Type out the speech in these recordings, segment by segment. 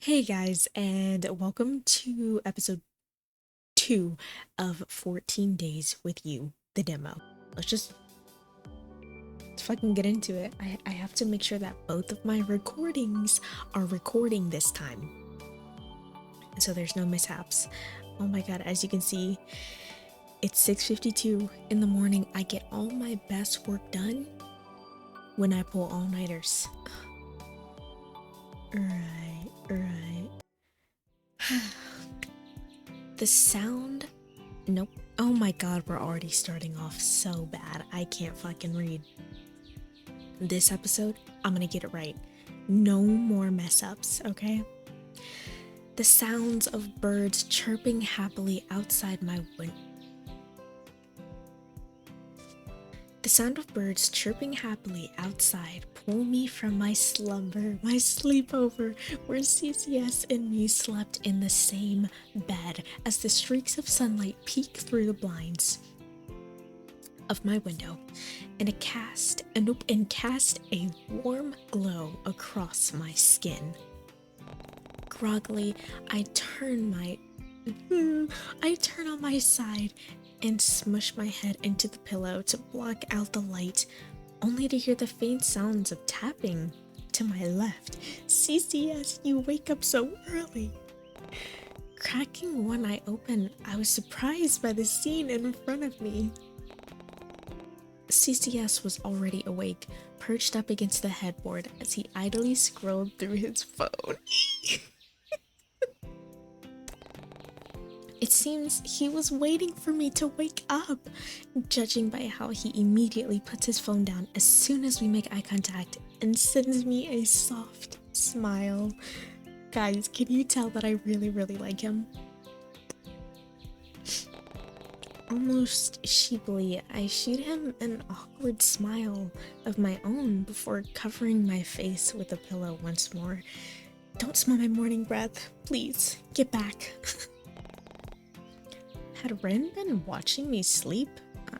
Hey guys, and welcome to episode 2 of 14 Days with You, the demo. Let's fucking get into it. I have to make sure that both of my recordings are recording this time, so there's no mishaps. Oh my god, as you can see, it's 6:52 in the morning. I get all my best work done when I pull all-nighters. Right. The sound. Nope. Oh my god, we're already starting off so bad. I can't fucking read. This episode, I'm gonna get it right. No more mess ups, okay? The sounds of birds chirping happily outside my window. The sound of birds chirping happily outside pull me from my slumber, my sleepover, where CCS and me slept in the same bed as the streaks of sunlight peek through the blinds of my window and cast a warm glow across my skin. Groggily, I turn on my side and smush my head into the pillow to block out the light, only to hear the faint sounds of tapping to my left. CCS, you wake up so early. Cracking one eye open, I was surprised by the scene in front of me. CCS was already awake, perched up against the headboard as he idly scrolled through his phone. It seems he was waiting for me to wake up, judging by how he immediately puts his phone down as soon as we make eye contact and sends me a soft smile. Guys, can you tell that I really like him? Almost sheepily, I shoot him an awkward smile of my own before covering my face with a pillow once more. Don't smell my morning breath. Please, get back. Had REN been watching me sleep?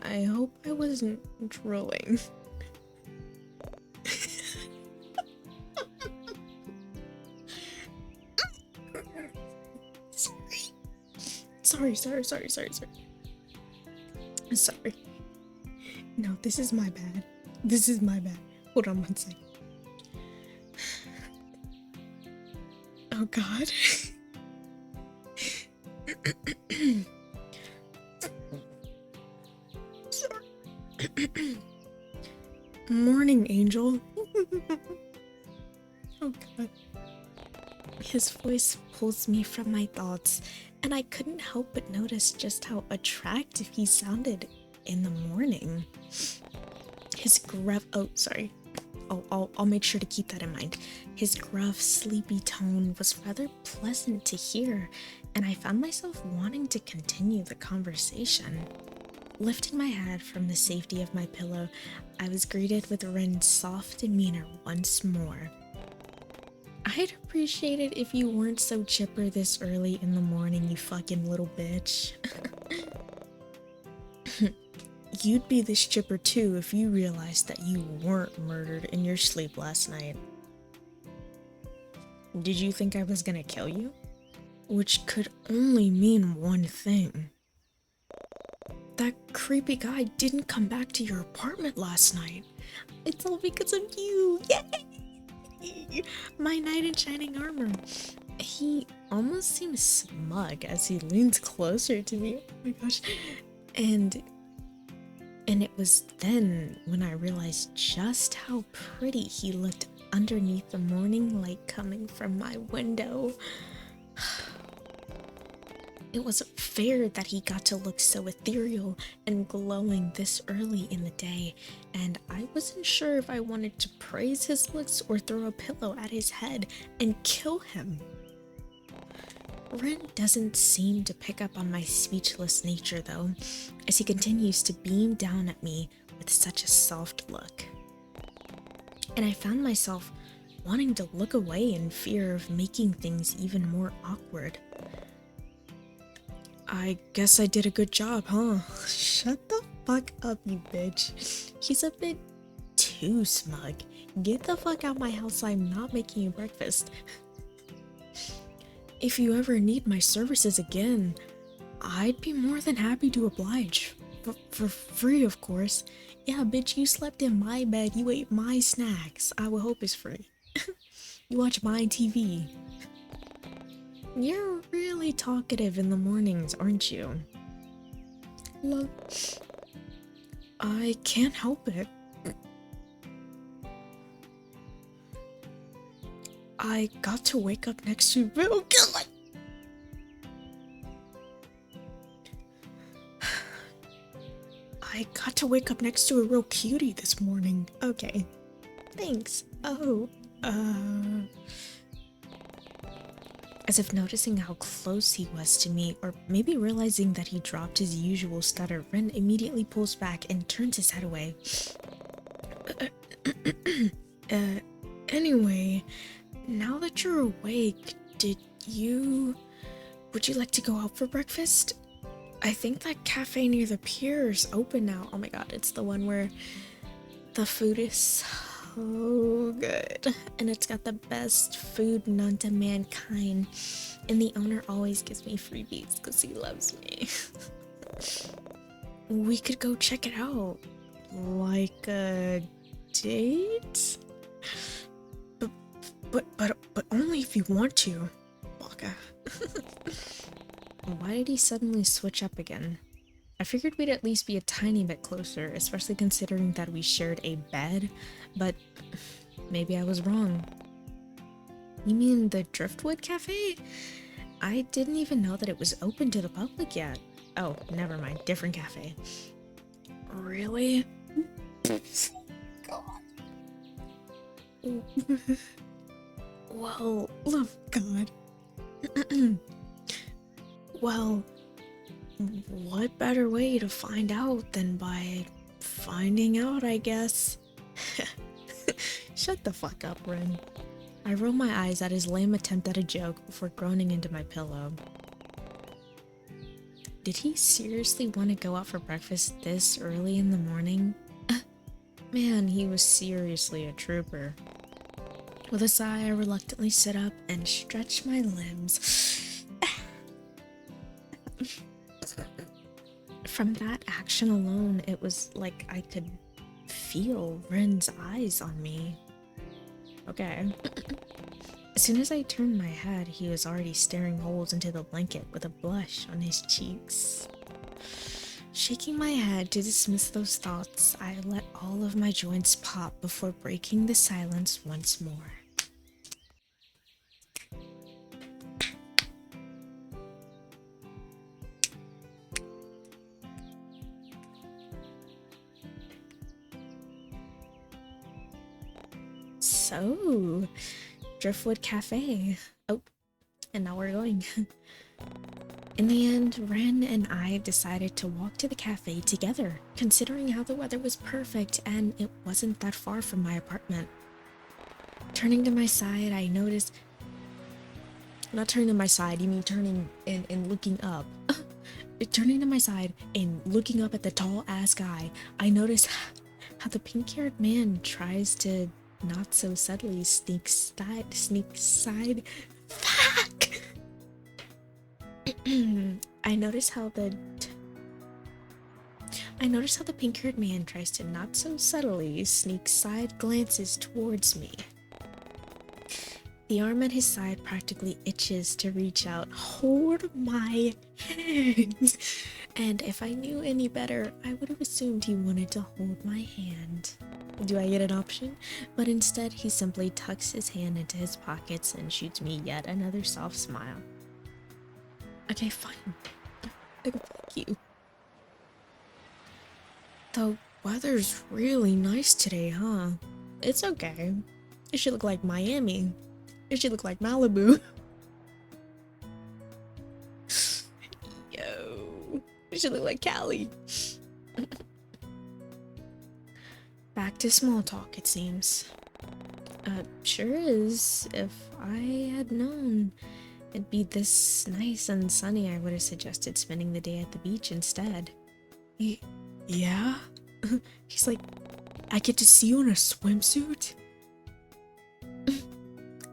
I hope I wasn't drooling. Sorry. Sorry. No, this is my bad. Hold on one second. Oh god. Morning, Angel. Oh god. His voice pulls me from my thoughts, and I couldn't help but notice just how attractive he sounded in the morning. His gruff— oh, sorry. I'll make sure to keep that in mind. His gruff, sleepy tone was rather pleasant to hear, and I found myself wanting to continue the conversation. Lifting my head from the safety of my pillow, I was greeted with REN's soft demeanor once more. I'd appreciate it if you weren't so chipper this early in the morning, you fucking little bitch. You'd be this chipper too if you realized that you weren't murdered in your sleep last night. Did you think I was gonna kill you? Which could only mean one thing. That creepy guy didn't come back to your apartment last night. It's all because of you. Yay! My knight in shining armor. He almost seems smug as he leans closer to me. Oh my gosh. And it was then when I realized just how pretty he looked underneath the morning light coming from my window. It wasn't fair that he got to look so ethereal and glowing this early in the day, and I wasn't sure if I wanted to praise his looks or throw a pillow at his head and kill him. REN doesn't seem to pick up on my speechless nature though, as he continues to beam down at me with such a soft look. And I found myself wanting to look away in fear of making things even more awkward. I guess I did a good job, huh? Shut the fuck up, you bitch. He's a bit too smug. Get the fuck out my house, I'm not making you breakfast. If you ever need my services again, I'd be more than happy to oblige. For free, of course. Yeah, bitch, you slept in my bed, you ate my snacks. I would hope it's free. You watch my TV. You're really talkative in the mornings, aren't you? Love. I can't help it. I got to wake up next to real God. I got to wake up next to a real cutie this morning. Okay. Thanks. Oh, as if noticing how close he was to me, or maybe realizing that he dropped his usual stutter, Ren immediately pulls back and turns his head away. Anyway, now that you're awake, would you like to go out for breakfast? I think that cafe near the pier is open now. Oh my god, it's the one where the food is so good. And it's got the best food known to mankind. And the owner always gives me freebies because he loves me. We could go check it out. Like a date? But only if you want to. Baka. Why did he suddenly switch up again? I figured we'd at least be a tiny bit closer, especially considering that we shared a bed, but maybe I was wrong. You mean the Driftwood Cafe? I didn't even know that it was open to the public yet. Oh, never mind, different cafe. Really? God. Well, oh God. Well, what better way to find out than by finding out, I guess? Shut the fuck up, Ren. I roll my eyes at his lame attempt at a joke before groaning into my pillow. Did he seriously want to go out for breakfast this early in the morning? Man, he was seriously a trooper. With a sigh, I reluctantly sit up and stretch my limbs. From that action alone, it was like I could feel Ren's eyes on me. Okay. As soon as I turned my head, he was already staring holes into the blanket with a blush on his cheeks. Shaking my head to dismiss those thoughts, I let all of my joints pop before breaking the silence once more. So, Driftwood Cafe. Oh, and now we're going. In the end, Ren and I decided to walk to the cafe together, considering how the weather was perfect and it wasn't that far from my apartment. Turning to my side, I noticed... Not turning to my side, you mean turning and looking up. Turning to my side and looking up at the tall-ass guy, I noticed how the pink-haired man tries to not so subtly sneak side. Fuck! I noticed how the pink-haired man tries to not so subtly sneak side glances towards me. The arm at his side practically itches to reach out, hold my hand. And if I knew any better, I would have assumed he wanted to hold my hand. Do I get an option? But instead, he simply tucks his hand into his pockets and shoots me yet another soft smile. Okay, fine. Thank you. The weather's really nice today, huh? It's okay. It should look like Miami. It should look like Malibu. Yo. It should look like Cali. Back to small talk, it seems. Sure is. If I had known it'd be this nice and sunny, I would have suggested spending the day at the beach instead. Yeah? He's like, I get to see you in a swimsuit?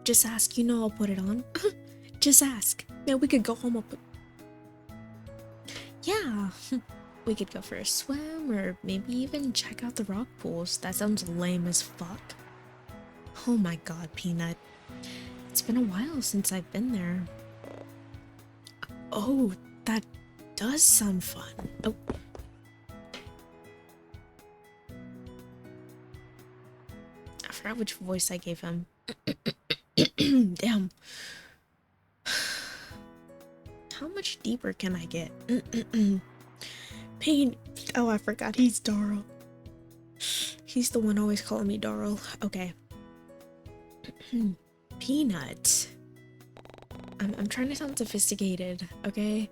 Just ask, you know I'll put it on. Just ask. Yeah, we could go home up. Yeah, we could go for a swim or maybe even check out the rock pools. That sounds lame as fuck. Oh my god, Peanut. It's been a while since I've been there. Oh, that does sound fun. Oh. I forgot which voice I gave him. Damn. How much deeper can I get? Pain. Oh, I forgot he's Darl. He's the one always calling me Darl. Okay. Peanut. I'm trying to sound sophisticated, okay?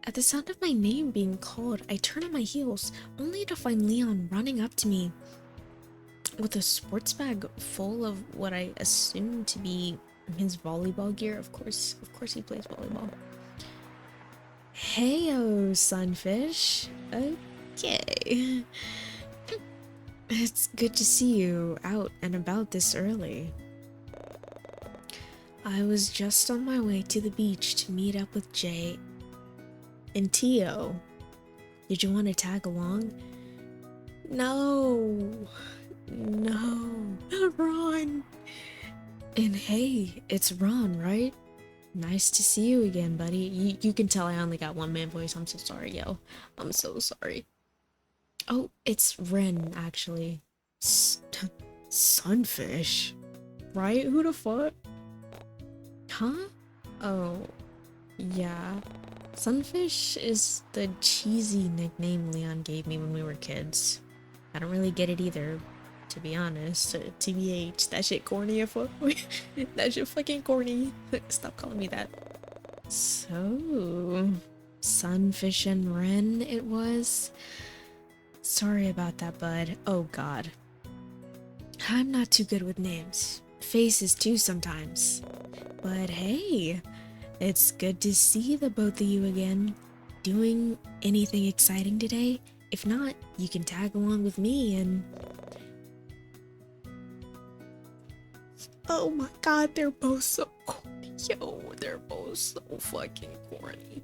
At the sound of my name being called, I turn on my heels, only to find Leon running up to me with a sports bag full of what I assume to be his volleyball gear. Of course he plays volleyball. Heyo, Sunfish. Okay. It's good to see you out and about this early. I was just on my way to the beach to meet up with Jay and Tio. Did you want to tag along? No, Ron. And hey, it's Ron, right? Nice to see you again, buddy. You can tell I only got one man voice. I'm so sorry, yo. I'm so sorry. Oh, it's Ren, actually. Sunfish? Right? Who the fuck? Huh? Oh, yeah. Sunfish is the cheesy nickname Leon gave me when we were kids. I don't really get it either, to be honest. TBH, that shit corny as fuck. That shit fucking corny. Stop calling me that. So, Sunfish and Ren it was? Sorry about that, bud. Oh god. I'm not too good with names. Faces too sometimes. But hey, it's good to see the both of you again. Doing anything exciting today? If not, you can tag along with me and... Oh my god, they're both so corny. Yo, they're both so fucking corny.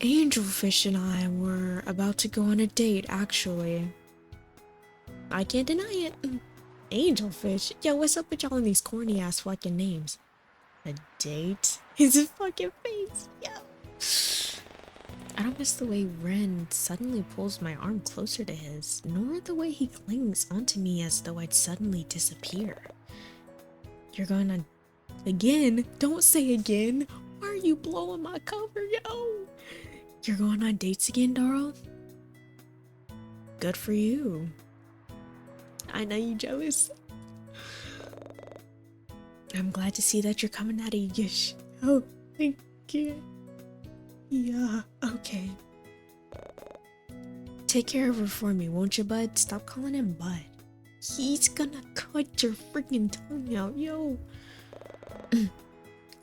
Angelfish and I were about to go on a date, actually. I can't deny it. Angelfish? Yo, what's up with y'all in these corny ass fucking names? A date? His fucking face, yo. I don't miss the way Ren suddenly pulls my arm closer to his, nor the way he clings onto me as though I'd suddenly disappear. You're going on... Again? Don't say again. Why are you blowing my cover, yo? You're going on dates again, Darl? Good for you. I know you jealous. I'm glad to see that you're coming out of your Oh, thank you. Yeah, okay. Take care of her for me, won't you, bud? Stop calling him bud. He's gonna cut your freaking tongue out, yo.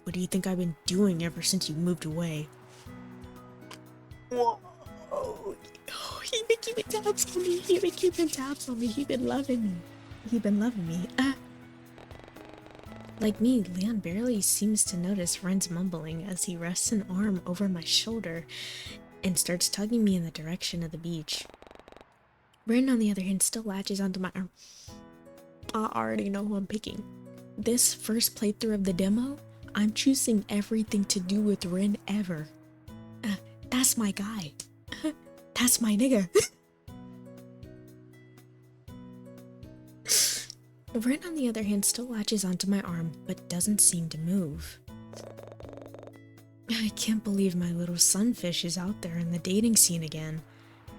What do you think I've been doing ever since you moved away? Whoa. Oh, he been keeping tabs on me. He been loving me. Like me, Leon barely seems to notice Ren's mumbling as he rests an arm over my shoulder and starts tugging me in the direction of the beach. Ren, on the other hand, still latches onto my arm. I already know who I'm picking. This first playthrough of the demo, I'm choosing everything to do with Ren ever. That's my guy. That's my nigga. Ren, on the other hand, still latches onto my arm, but doesn't seem to move. I can't believe my little sunfish is out there in the dating scene again.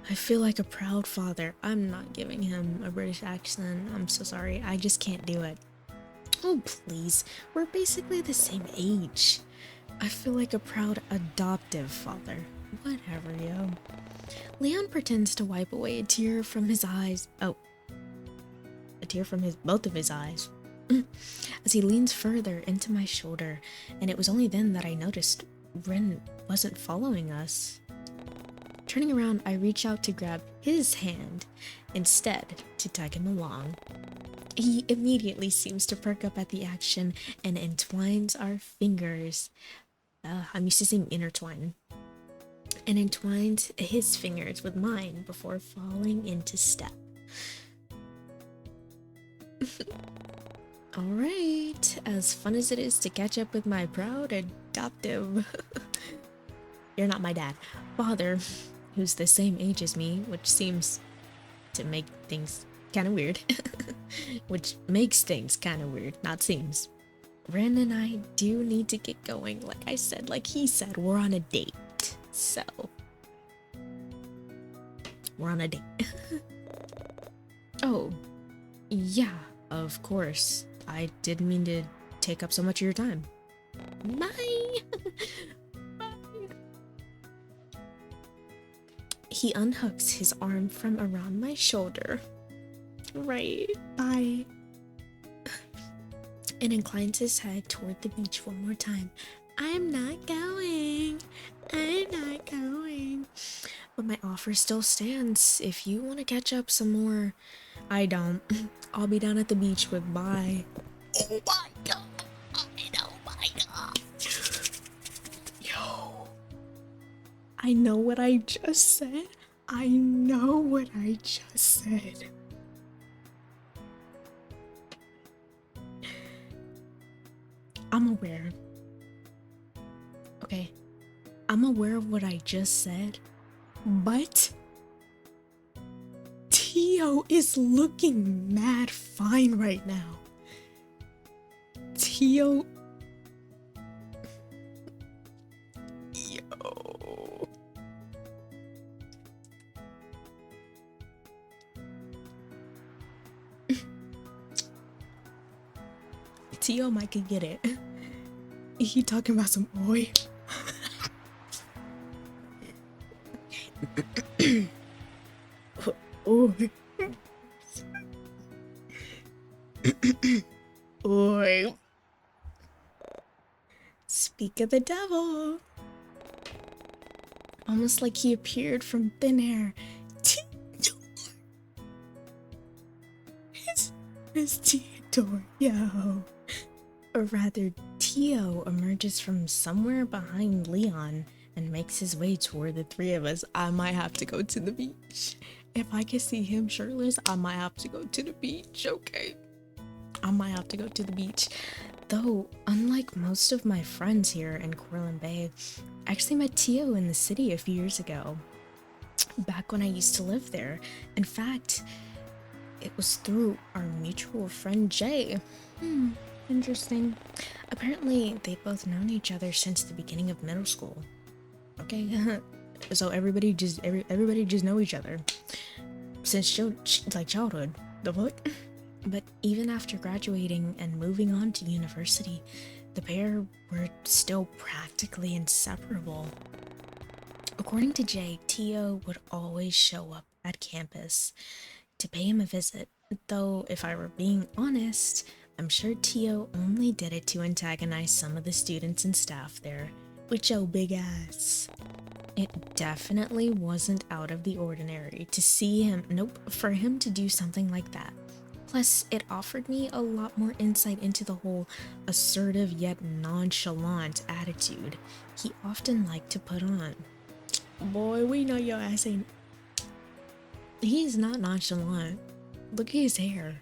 I feel like a proud father. I'm not giving him a British accent. I'm so sorry. I just can't do it. Oh, please. We're basically the same age. I feel like a proud adoptive father. Whatever, yo. Leon pretends to wipe away a tear from his eyes. Oh. A tear from both of his eyes. As he leans further into my shoulder, and it was only then that I noticed Ren wasn't following us. Turning around, I reach out to grab his hand instead to tug him along. He immediately seems to perk up at the action and entwines our fingers. I'm used to saying intertwine. And entwines his fingers with mine before falling into step. Alright, as fun as it is to catch up with my proud adoptive you're not my dad, father, who's the same age as me, which seems to make things kind of weird. Which makes things kind of weird, not seems. Ren and I do need to get going. Like I said, like he said, we're on a date. So, we're on a date. Oh, yeah, of course. I didn't mean to take up so much of your time. Bye! Bye! He unhooks his arm from around my shoulder. Right, bye. And inclines his head toward the beach one more time. I'm not going. I'm not going. But my offer still stands. If you want to catch up some more, I don't. I'll be down at the beach with bye. Oh my god. Oh my god. Yo. I know what I just said. I know what I just said. I'm aware. Okay. I'm aware of what I just said. But Tio is looking mad fine right now. Tio. Yo. Tio might could get it. He talking about some oil. Oi. Oi. Speak of the devil. Almost like he appeared from thin air. It's Theodore, yo. Or rather, Tio emerges from somewhere behind Leon and makes his way toward the three of us. I might have to go to the beach. If I can see him shirtless, I might have to go to the beach, okay? I might have to go to the beach. Though, unlike most of my friends here in Corlin Bay, I actually met Tio in the city a few years ago. Back when I used to live there. In fact, it was through our mutual friend Jay. Interesting. Apparently, they've both known each other since the beginning of middle school. Okay, so everybody just know each other since childhood. The fuck? But even after graduating and moving on to university, the pair were still practically inseparable. According to Jay, Tio would always show up at campus to pay him a visit, though if I were being honest, I'm sure Tio only did it to antagonize some of the students and staff there. With your big ass. It definitely wasn't out of the ordinary to see him, for him to do something like that. Plus, it offered me a lot more insight into the whole assertive yet nonchalant attitude he often liked to put on. Boy, we know your ass ain't. He's not nonchalant. Look at his hair.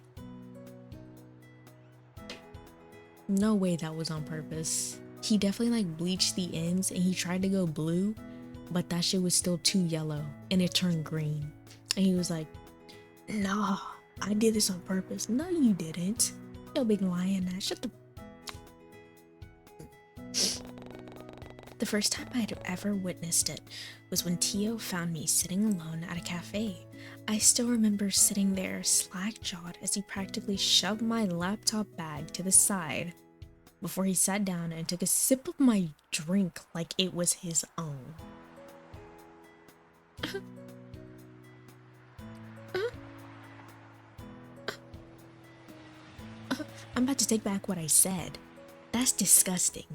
No way that was on purpose. He definitely bleached the ends and he tried to go blue, but that shit was still too yellow and it turned green. And he was like, nah, I did this on purpose. No, you didn't. Yo, big lying ass. Shut the. The first time I'd ever witnessed it was when Tio found me sitting alone at a cafe. I still remember sitting there slack-jawed as he practically shoved my laptop bag to the side before he sat down and took a sip of my drink like it was his own. I'm about to take back what I said. That's disgusting.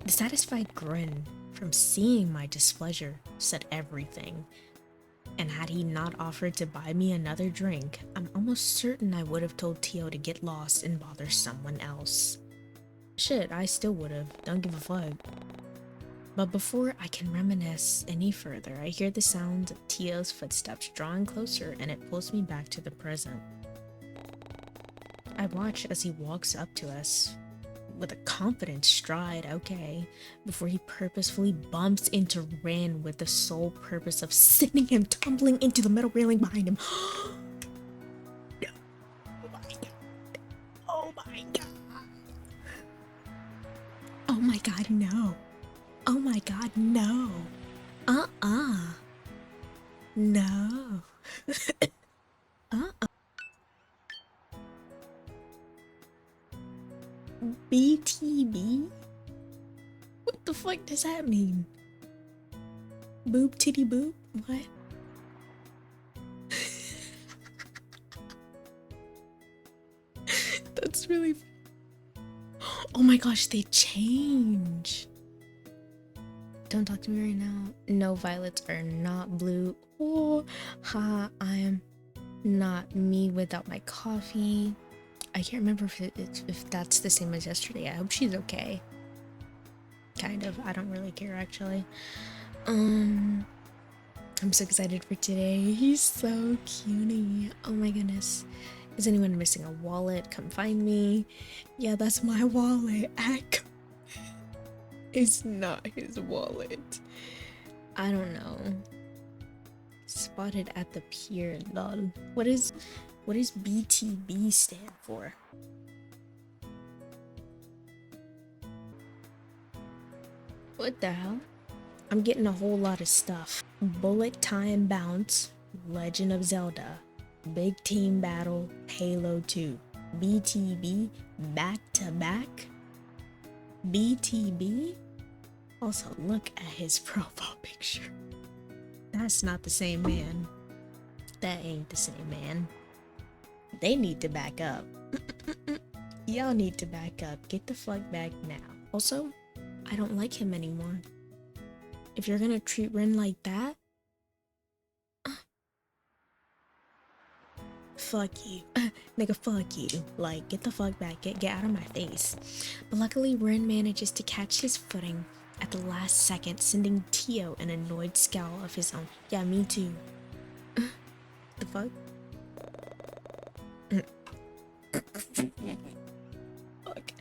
The satisfied grin from seeing my displeasure, said everything. And had he not offered to buy me another drink, I'm almost certain I would have told Tio to get lost and bother someone else. Shit, I still would have. Don't give a fuck. But before I can reminisce any further, I hear the sound of Tio's footsteps drawing closer, and it pulls me back to the present. I watch as he walks up to us with a confident stride, okay, before he purposefully bumps into REN with the sole purpose of sending him tumbling into the metal railing behind him. No. Oh my god. Oh my god. Oh my god, no. Oh my god, no. No. BTB? What the fuck does that mean? Boob titty boob? What? That's really... Oh my gosh, they change. Don't talk to me right now. No, violets are not blue. Oh, ha, I am not me without my coffee. I can't remember if that's the same as yesterday. I hope she's okay. Kind of. I don't really care, actually. I'm so excited for today. He's so cutie. Oh my goodness. Is anyone missing a wallet? Come find me. Yeah, that's my wallet. It's not his wallet. I don't know. Spotted at the pier, lol. What does BTB stand for? What the hell? I'm getting a whole lot of stuff. Bullet Time Bounce, Legend of Zelda, Big Team Battle, Halo 2, BTB, back to back. BTB? Also, look at his profile picture. That's not the same man. That ain't the same man. They need to back up. Y'all need to back up. Get the fuck back now. Also, I don't like him anymore. If you're gonna treat REN like that, fuck you. Nigga, fuck you. Like, get the fuck back. Get out of my face. But luckily, REN manages to catch his footing at the last second, sending Tio an annoyed scowl of his own. Yeah, me too. The fuck? Fuck.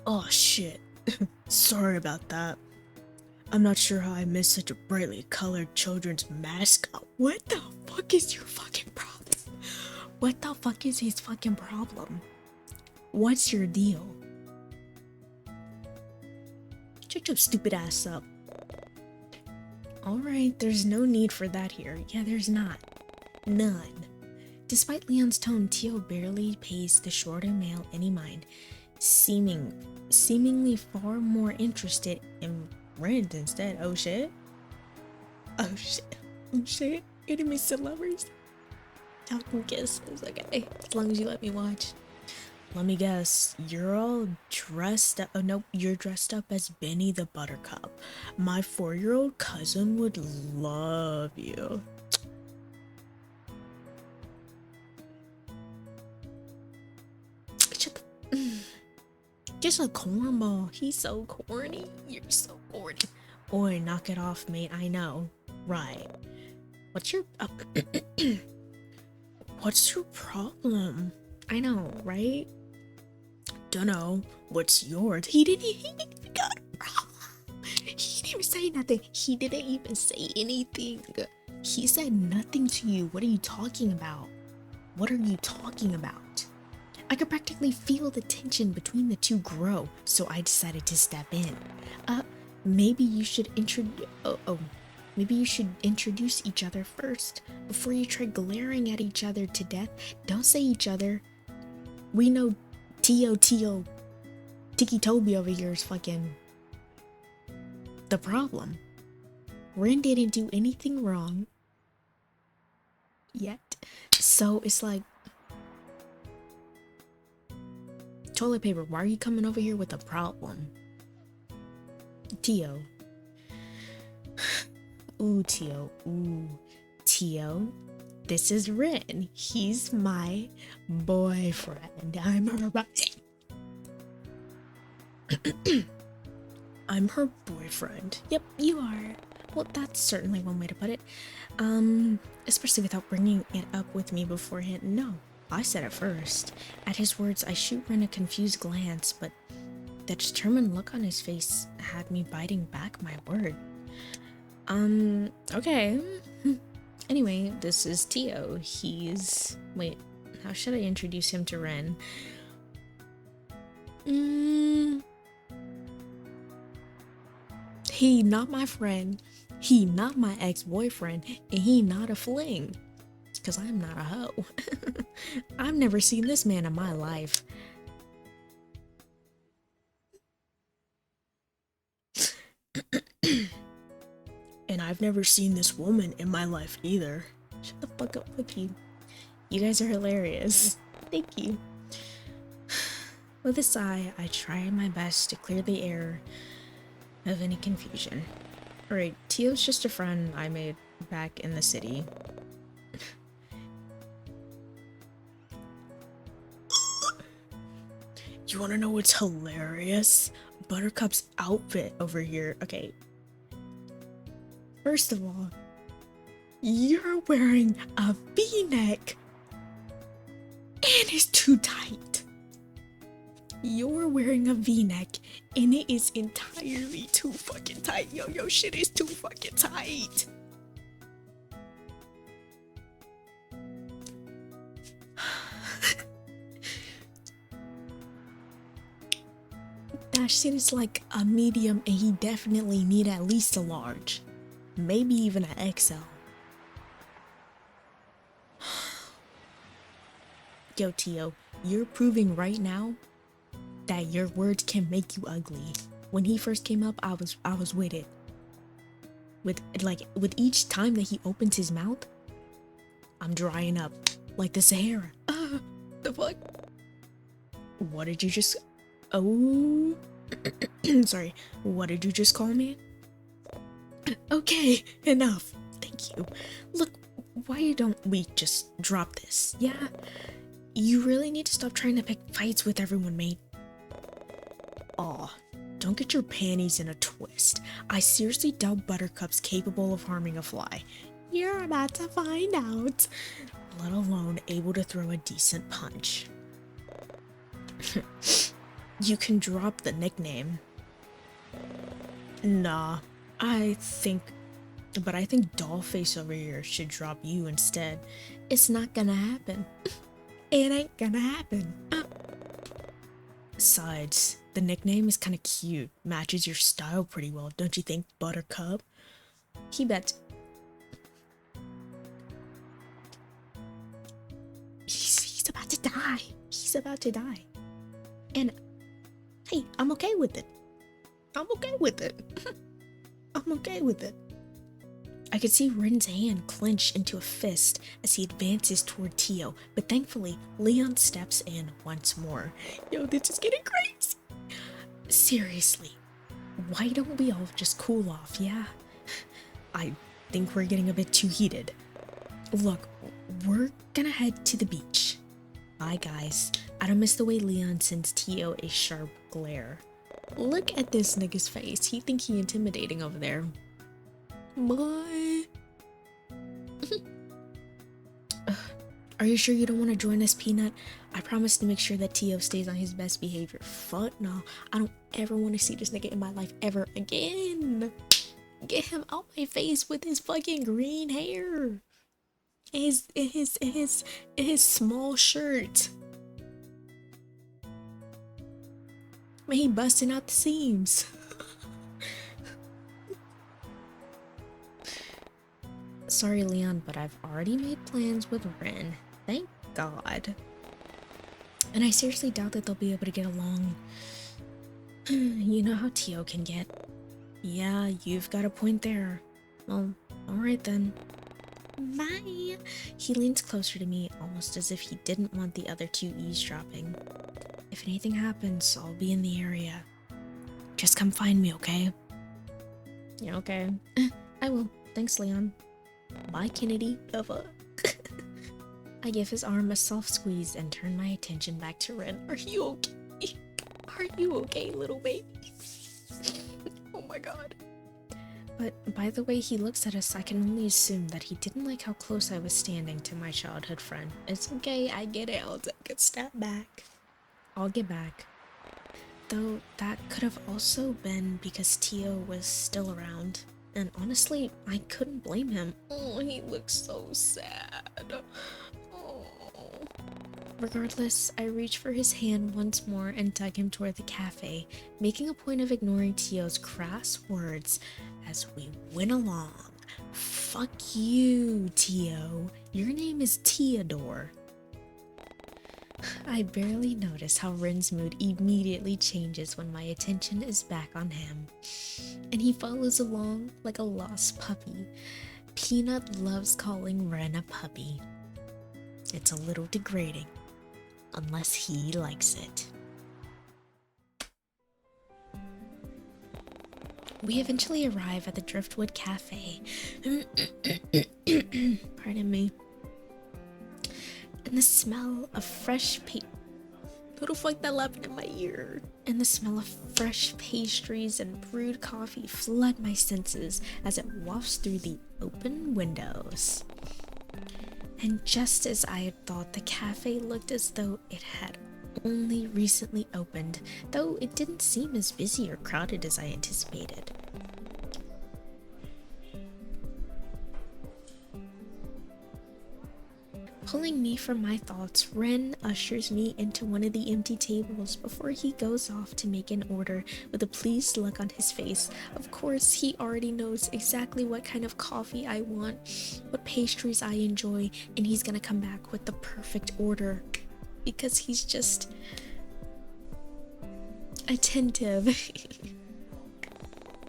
Oh shit. Sorry about that. I'm not sure how I missed such a brightly colored children's mascot. What the fuck is your fucking problem? What the fuck is his fucking problem? What's your deal? Shut your stupid ass up. Alright, there's no need for that here. Yeah, there's not. None. Despite Leon's tone, Tio barely pays the shorter male any mind, seemingly far more interested in REN instead. Oh shit. Oh shit. Oh shit. Enemy still lovers. Y'all can kiss. It's okay. As long as you let me watch. Let me guess, you're all dressed up. Oh no, you're dressed up as Benny the Buttercup. My 4-year-old cousin would love you. Just a cornball. He's so corny. You're so corny. Oi, knock it off, mate. I know. Right. What's your what's your problem? I know, right? Dunno. What's yours? He didn't even got a problem. He didn't even say nothing. He didn't even say anything. He said nothing to you. What are you talking about? What are you talking about? I could practically feel the tension between the two grow, so I decided to step in. Maybe you should maybe you should introduce each other first, before you try glaring at each other to death. Don't say each other. We know Tio, Tiki Toby over here is fucking the problem. REN didn't do anything wrong yet, so it's like, toilet paper, why are you coming over here with a problem? Tio, Ooh, Tio. Ooh. Tio, this is Ren. He's my boyfriend. I'm her boyfriend. Yep, you are. Well, that's certainly one way to put it. Especially without bringing it up with me beforehand. No, I said it first. At his words, I shoot Ren a confused glance, but the determined look on his face had me biting back my word. Okay. Anyway, this is Tio. Wait, how should I introduce him to Ren? He not my friend, he not my ex-boyfriend, and he not a fling. It's because I'm not a hoe. I've never seen this man in my life. And I've never seen this woman in my life either. Shut the fuck up with you. You guys are hilarious. Thank you. With a sigh, I try my best to clear the air of any confusion. Alright, Tio's just a friend I made back in the city. You wanna know what's hilarious? Buttercup's outfit over here. Okay. First of all, you're wearing a V-neck and it's too tight. You're wearing a V-neck and it is entirely too fucking tight. Yo, your shit is too fucking tight. That shit is like a medium and he definitely need at least a large. Maybe even an XL. Yo, Tio, you're proving right now that your words can make you ugly. When he first came up, I was with it. With each time that he opens his mouth, I'm drying up like the Sahara. The fuck? What did you just? Oh, sorry. What did you just call me? Okay, enough. Thank you. Look, why don't we just drop this? Yeah, you really need to stop trying to pick fights with everyone, mate. Aw, don't get your panties in a twist. I seriously doubt Buttercup's capable of harming a fly. You're about to find out. Let alone able to throw a decent punch. You can drop the nickname. Nah, I think Dollface over here should drop you instead. It's not gonna happen. It ain't gonna happen. Besides, the nickname is kind of cute. Matches your style pretty well, don't you think, Buttercup? He bets. He's about to die. He's about to die. And hey, I'm okay with it. I'm okay with it. I'm okay with it. I could see Ren's hand clench into a fist as he advances toward Tio, but thankfully, Leon steps in once more. Yo, this is getting crazy. Seriously, why don't we all just cool off, yeah? I think we're getting a bit too heated. Look, we're gonna head to the beach. Bye, guys. I don't miss the way Leon sends Tio a sharp glare. Look at this nigga's face. He think he intimidating over there. Boy. Are you sure you don't want to join us, Peanut? I promise to make sure that Tio stays on his best behavior. Fuck no. I don't ever want to see this nigga in my life ever again. Get him out my face with his fucking green hair. His small shirt. Man, he busting out the seams. Sorry, Leon, but I've already made plans with Ren. Thank God. And I seriously doubt that they'll be able to get along. You know how Tio can get. Yeah, you've got a point there. Well, alright then. Bye. He leans closer to me, almost as if he didn't want the other two eavesdropping. If anything happens, I'll be in the area. Just come find me, okay? Yeah, okay. I will. Thanks, Leon. Bye, Kennedy. The fuck? I give his arm a soft squeeze and turn my attention back to Ren. Are you okay? Are you okay, little baby? Oh my god. But by the way he looks at us, I can only assume that he didn't like how close I was standing to my childhood friend. It's okay, I get it. I'll take a step back. I'll get back. Though that could have also been because Tio was still around. And honestly, I couldn't blame him. Oh, he looks so sad. Oh. Regardless, I reach for his hand once more and tug him toward the cafe, making a point of ignoring Tio's crass words as we went along. Fuck you, Tio. Your name is Theodore. I barely notice how Ren's mood immediately changes when my attention is back on him, and he follows along like a lost puppy. Peanut loves calling Ren a puppy. It's a little degrading, unless he likes it. We eventually arrive at the Driftwood Cafe. Pardon me. And the smell of fresh Who the fuck that laughing in my ear? And the smell of fresh pastries and brewed coffee flood my senses as it wafts through the open windows. And just as I had thought, the cafe looked as though it had only recently opened, though it didn't seem as busy or crowded as I anticipated. Pulling me from my thoughts, Ren ushers me into one of the empty tables before he goes off to make an order with a pleased look on his face. Of course, he already knows exactly what kind of coffee I want, what pastries I enjoy, and he's gonna come back with the perfect order because he's just attentive.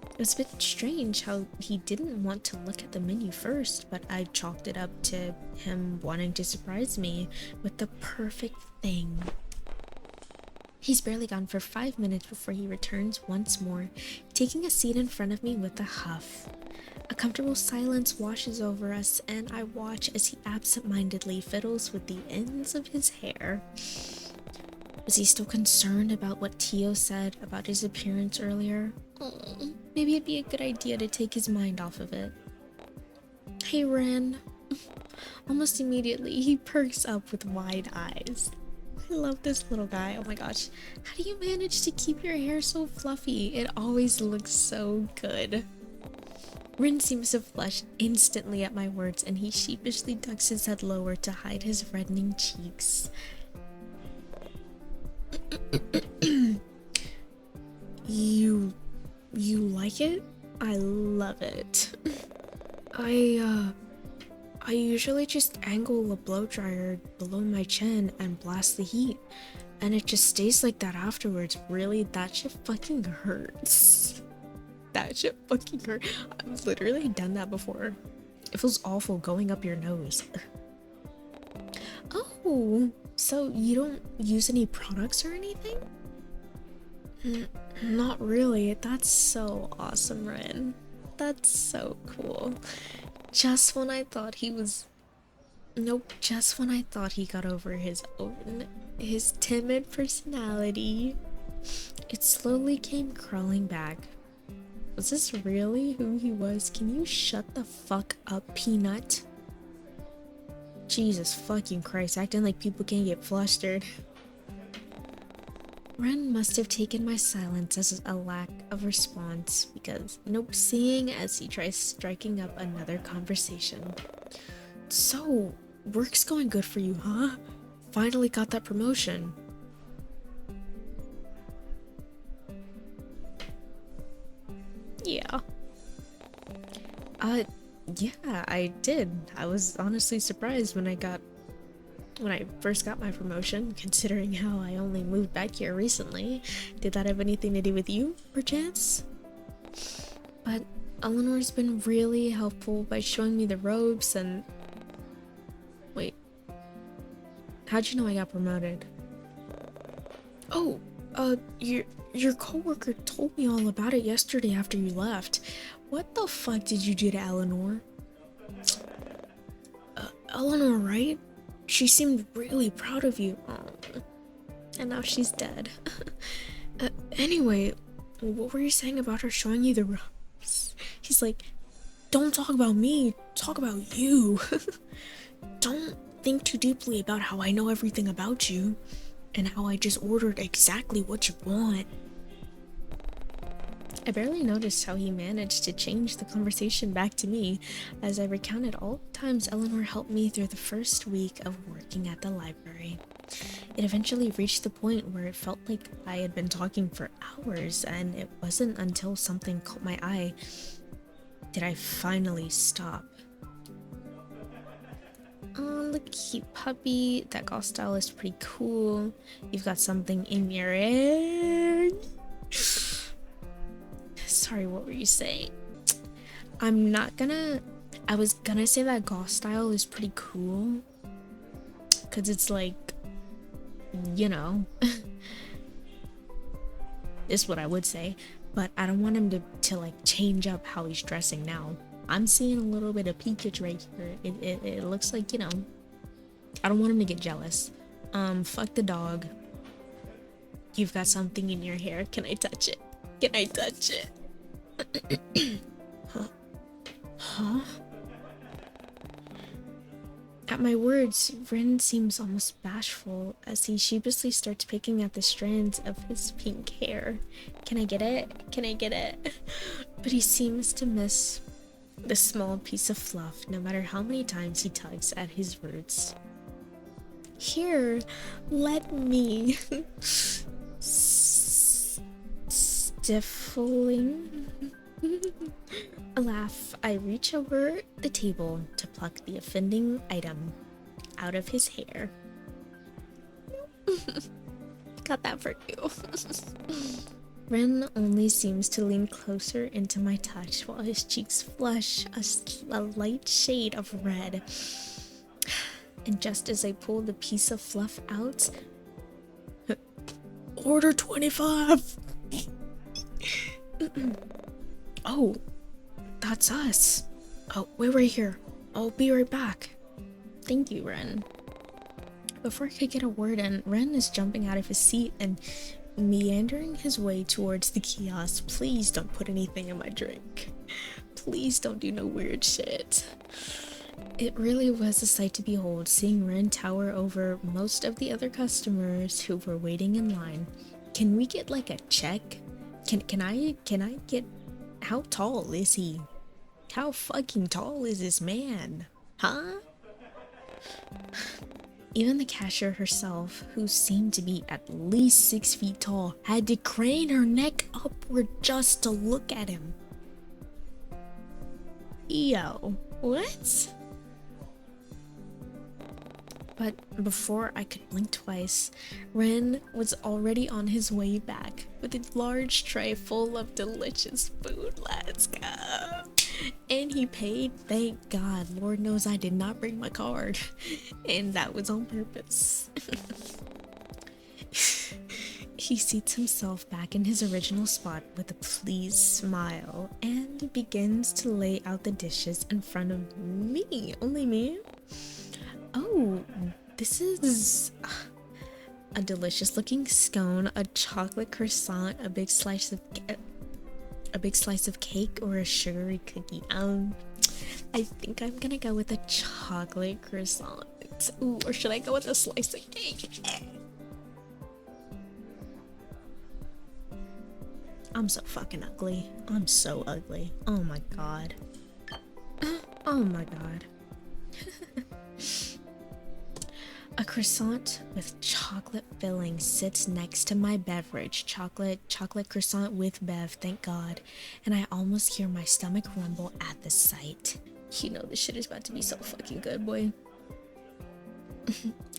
It was a bit strange how he didn't want to look at the menu first, but I chalked it up to him wanting to surprise me with the perfect thing. He's barely gone for 5 minutes before he returns once more, taking a seat in front of me with a huff. A comfortable silence washes over us, and I watch as he absent-mindedly fiddles with the ends of his hair. Was he still concerned about what Tio said about his appearance earlier? Oh, maybe it'd be a good idea to take his mind off of it. Hey, Ren. Almost immediately, he perks up with wide eyes. I love this little guy. Oh my gosh. How do you manage to keep your hair so fluffy? It always looks so good. Ren seems to flush instantly at my words, and he sheepishly ducks his head lower to hide his reddening cheeks. You like it? I love it. I usually just angle a blow dryer below my chin and blast the heat, and it just stays like that afterwards. Really, that shit fucking hurts. That shit fucking hurts. I've literally done that before. It feels awful going up your nose. Oh, so you don't use any products or anything? Not really. That's so awesome, Ren. That's so cool. Just when I thought he was... Nope, just when I thought he got over his timid personality, it slowly came crawling back. Was this really who he was? Can you shut the fuck up, Peanut? Jesus fucking Christ, acting like people can't get flustered. Ren must have taken my silence as a lack of response because nope, seeing as he tries striking up another conversation. So, work's going good for you, huh? Finally got that promotion. Yeah. Yeah, I did. I was honestly surprised when I first got my promotion, considering how I only moved back here recently. Did that have anything to do with you, perchance? But Eleanor's been really helpful by showing me the ropes and... Wait. How'd you know I got promoted? Oh, Your coworker told me all about it yesterday after you left. What the fuck did you do to Eleanor? Eleanor, right? She seemed really proud of you. Oh, and now she's dead. Anyway, what were you saying about her showing you the ropes? He's like, don't talk about me, talk about you. Don't think too deeply about how I know everything about you and how I just ordered exactly what you want. I barely noticed how he managed to change the conversation back to me as I recounted all the times Eleanor helped me through the first week of working at the library. It eventually reached the point where it felt like I had been talking for hours, and it wasn't until something caught my eye did I finally stop. Oh, the cute puppy. That golf style is pretty cool. You've got something in your hair. Sorry, what were you saying? I was gonna say that golf style is pretty cool. Cause it's like, you know, is what I would say. But I don't want him to like change up how he's dressing now. I'm seeing a little bit of peakage right here. It looks like, you know, I don't want him to get jealous. Fuck the dog. You've got something in your hair. Can I touch it? Can I touch it? Huh? At my words, Ren seems almost bashful as he sheepishly starts picking at the strands of his pink hair. Can I get it? Can I get it? But he seems to miss the small piece of fluff no matter how many times he tugs at his roots. Here, let me. Stifling a laugh, I reach over the table to pluck the offending item out of his hair. Got that for you. Ren only seems to lean closer into my touch while his cheeks flush a light shade of red. And just as I pull the piece of fluff out, order 25! Oh, that's us. Oh, wait right here. I'll be right back. Thank you, Ren. Before I could get a word in, Ren is jumping out of his seat and meandering his way towards the kiosk. Please don't put anything in my drink. Please don't do no weird shit. It really was a sight to behold, seeing Ren tower over most of the other customers who were waiting in line. Can we get like a check? Can I get, how tall is he? How fucking tall is this man? Huh? Even the cashier herself, who seemed to be at least 6 feet tall, had to crane her neck upward just to look at him. Yo, what? But before I could blink twice, Ren was already on his way back with a large tray full of delicious food. Let's go. And he paid, thank God. Lord knows I did not bring my card. And that was on purpose. He seats himself back in his original spot with a pleased smile and begins to lay out the dishes in front of me. Only me? Oh, this is a delicious looking scone, a chocolate croissant, a big slice of cake, or a sugary cookie. I think I'm gonna go with a chocolate croissant. Ooh, or should I go with a slice of cake? I'm so fucking ugly. I'm so ugly. Oh my god. Oh my god. A croissant with chocolate filling sits next to my beverage. Chocolate croissant with bev, thank God. And I almost hear my stomach rumble at the sight. You know this shit is about to be so fucking good, boy.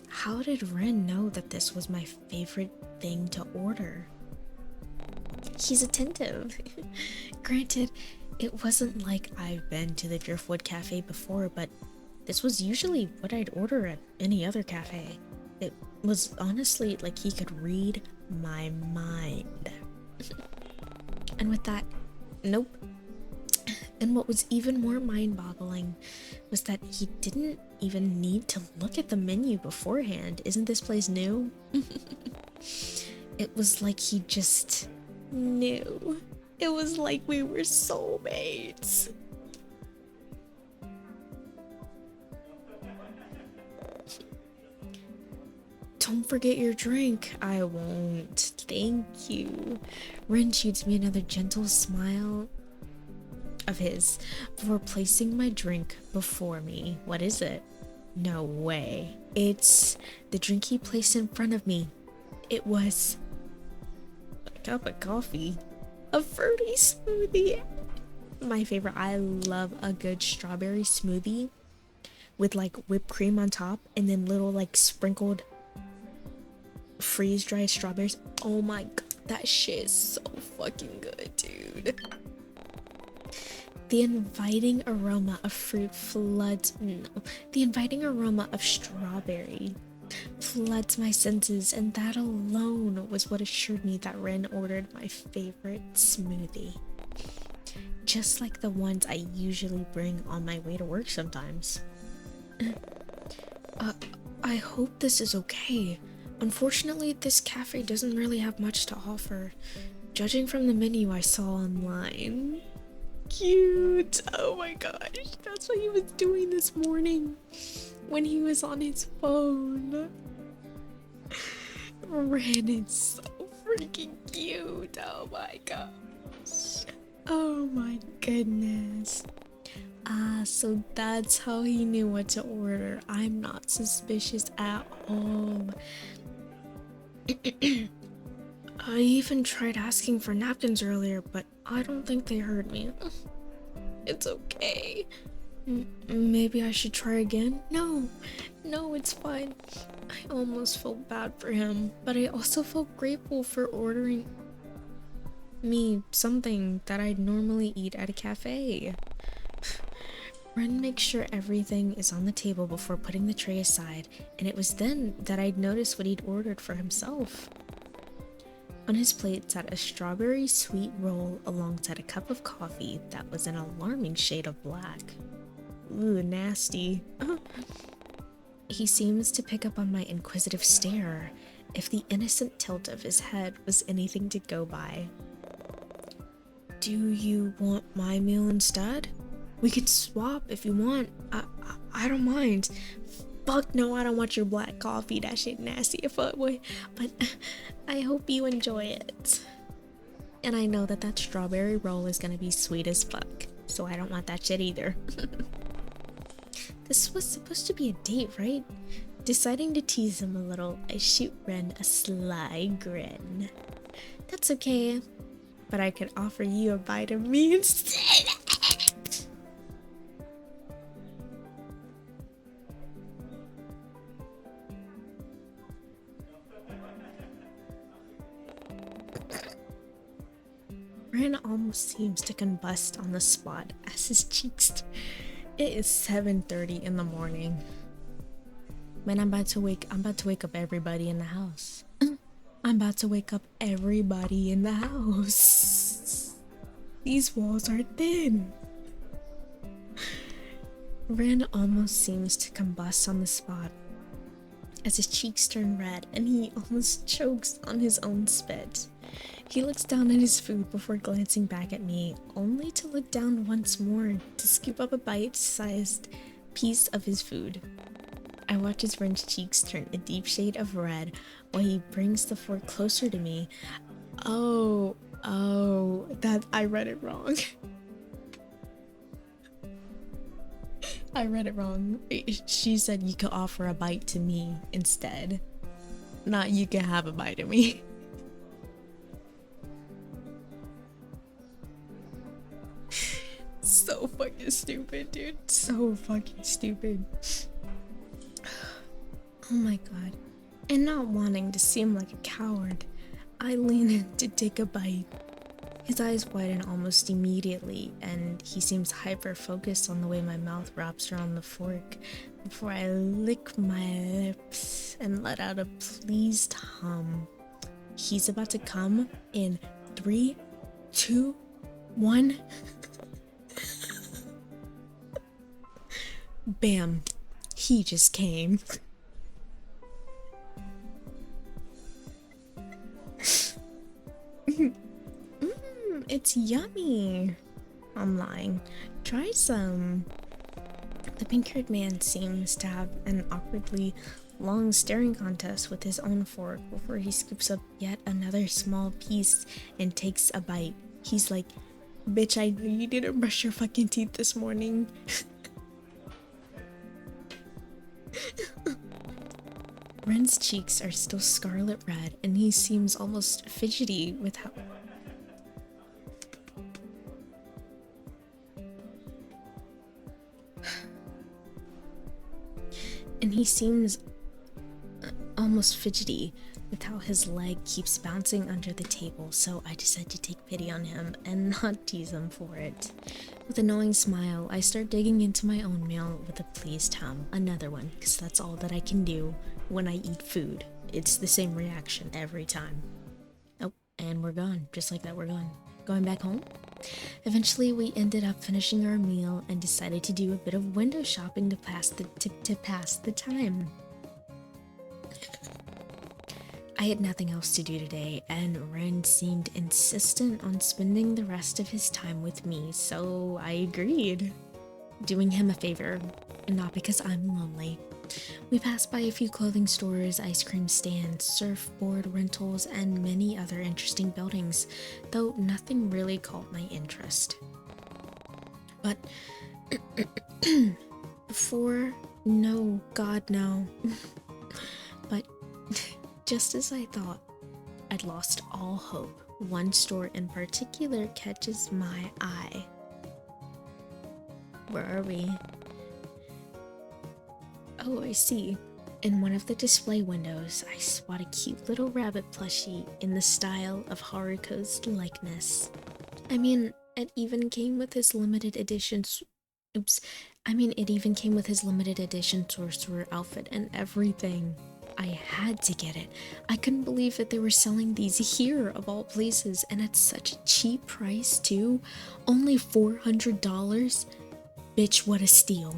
How did Ren know that this was my favorite thing to order? He's attentive. Granted, it wasn't like I've been to the Driftwood Cafe before, but this was usually what I'd order at any other cafe. It was honestly like he could read my mind. And with that, nope. And what was even more mind-boggling was that he didn't even need to look at the menu beforehand. Isn't this place new? It was like he just knew. It was like we were soulmates. Don't forget your drink. I won't. Thank you. Ren shoots me another gentle smile of his before placing my drink before me. What is it? No way. It's the drink he placed in front of me. It was a cup of coffee. A fruity smoothie. My favorite. I love a good strawberry smoothie with like whipped cream on top and then little like sprinkled freeze-dried strawberries. Oh my god, that shit is so fucking good, dude. The inviting aroma of fruit floods. No, the inviting aroma of strawberry floods my senses, and that alone was what assured me that Ren ordered my favorite smoothie. Just like the ones I usually bring on my way to work sometimes. I hope this is okay. Unfortunately, this cafe doesn't really have much to offer, judging from the menu I saw online. Cute. Oh my gosh, that's what he was doing this morning when he was on his phone. Ren is so freaking cute. Oh my gosh. Oh my goodness. So that's how he knew what to order. I'm not suspicious at all. I even tried asking for napkins earlier, but I don't think they heard me. It's okay. Maybe I should try again? No, it's fine. I almost felt bad for him, but I also felt grateful for ordering me something that I'd normally eat at a cafe. Ren makes sure everything is on the table before putting the tray aside, and it was then that I'd noticed what he'd ordered for himself. On his plate sat a strawberry sweet roll alongside a cup of coffee that was an alarming shade of black. Ooh, nasty. He seems to pick up on my inquisitive stare, if the innocent tilt of his head was anything to go by. Do you want my meal instead? We could swap if you want. I don't mind. Fuck no, I don't want your black coffee. That shit nasty as fuck, boy. But I hope you enjoy it. And I know that that strawberry roll is gonna be sweet as fuck, so I don't want that shit either. This was supposed to be a date, right? Deciding to tease him a little, I shoot Ren a sly grin. That's okay, but I could offer you a bite of me instead. Ren almost seems to combust on the spot as his cheeks. It is 7:30 in the morning. Man, I'm about to wake up everybody in the house. I'm about to wake up everybody in the house. These walls are thin. Ren almost seems to combust on the spot as his cheeks turn red and he almost chokes on his own spit. He looks down at his food before glancing back at me, only to look down once more to scoop up a bite-sized piece of his food. I watch as Ren's cheeks turn a deep shade of red while he brings the fork closer to me. Oh, that I read it wrong. I read it wrong. She said you could offer a bite to me instead. Not you can have a bite of me. So fucking stupid, dude. So fucking stupid. Oh my god. And not wanting to seem like a coward, I lean in to take a bite. His eyes widen almost immediately, and he seems hyper-focused on the way my mouth wraps around the fork before I lick my lips and let out a pleased hum. He's about to come in 3, 2, 1. Bam. He just came. It's yummy. I'm lying. Try some. The pink-haired man seems to have an awkwardly long staring contest with his own fork before he scoops up yet another small piece and takes a bite. He's like, bitch, I knew you didn't brush your fucking teeth this morning. Ren's cheeks are still scarlet red, and he seems almost fidgety with how... And he seems almost fidgety with how his leg keeps bouncing under the table, so I decide to take pity on him and not tease him for it. With a knowing smile, I start digging into my own meal with a pleased hum. Another one, because that's all that I can do when I eat food. It's the same reaction every time. Oh, and we're gone. Just like that, we're gone. Going back home? Eventually, we ended up finishing our meal and decided to do a bit of window shopping to pass the time. I had nothing else to do today, and Ren seemed insistent on spending the rest of his time with me, so I agreed, doing him a favor, not because I'm lonely. We passed by a few clothing stores, ice cream stands, surfboard rentals, and many other interesting buildings, though nothing really caught my interest. But no, God, no. But just as I thought I'd lost all hope, one store in particular catches my eye. Where are we? Oh, I see. In one of the display windows, I spot a cute little rabbit plushie in the style of Haruko's likeness. I mean, it even came with his limited edition sorcerer outfit and everything. I had to get it. I couldn't believe that they were selling these here of all places, and at such a cheap price too. Only $400? Bitch, what a steal.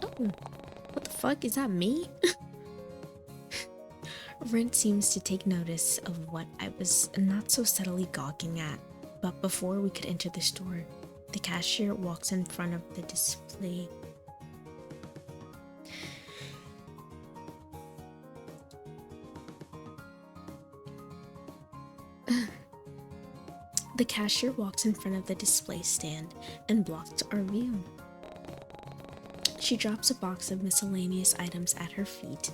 Oh, what the fuck? Is that me? Ren seems to take notice of what I was not so subtly gawking at, but before we could enter the store, the cashier walks in front of the display. The cashier walks in front of the display stand and blocks our view. She drops a box of miscellaneous items at her feet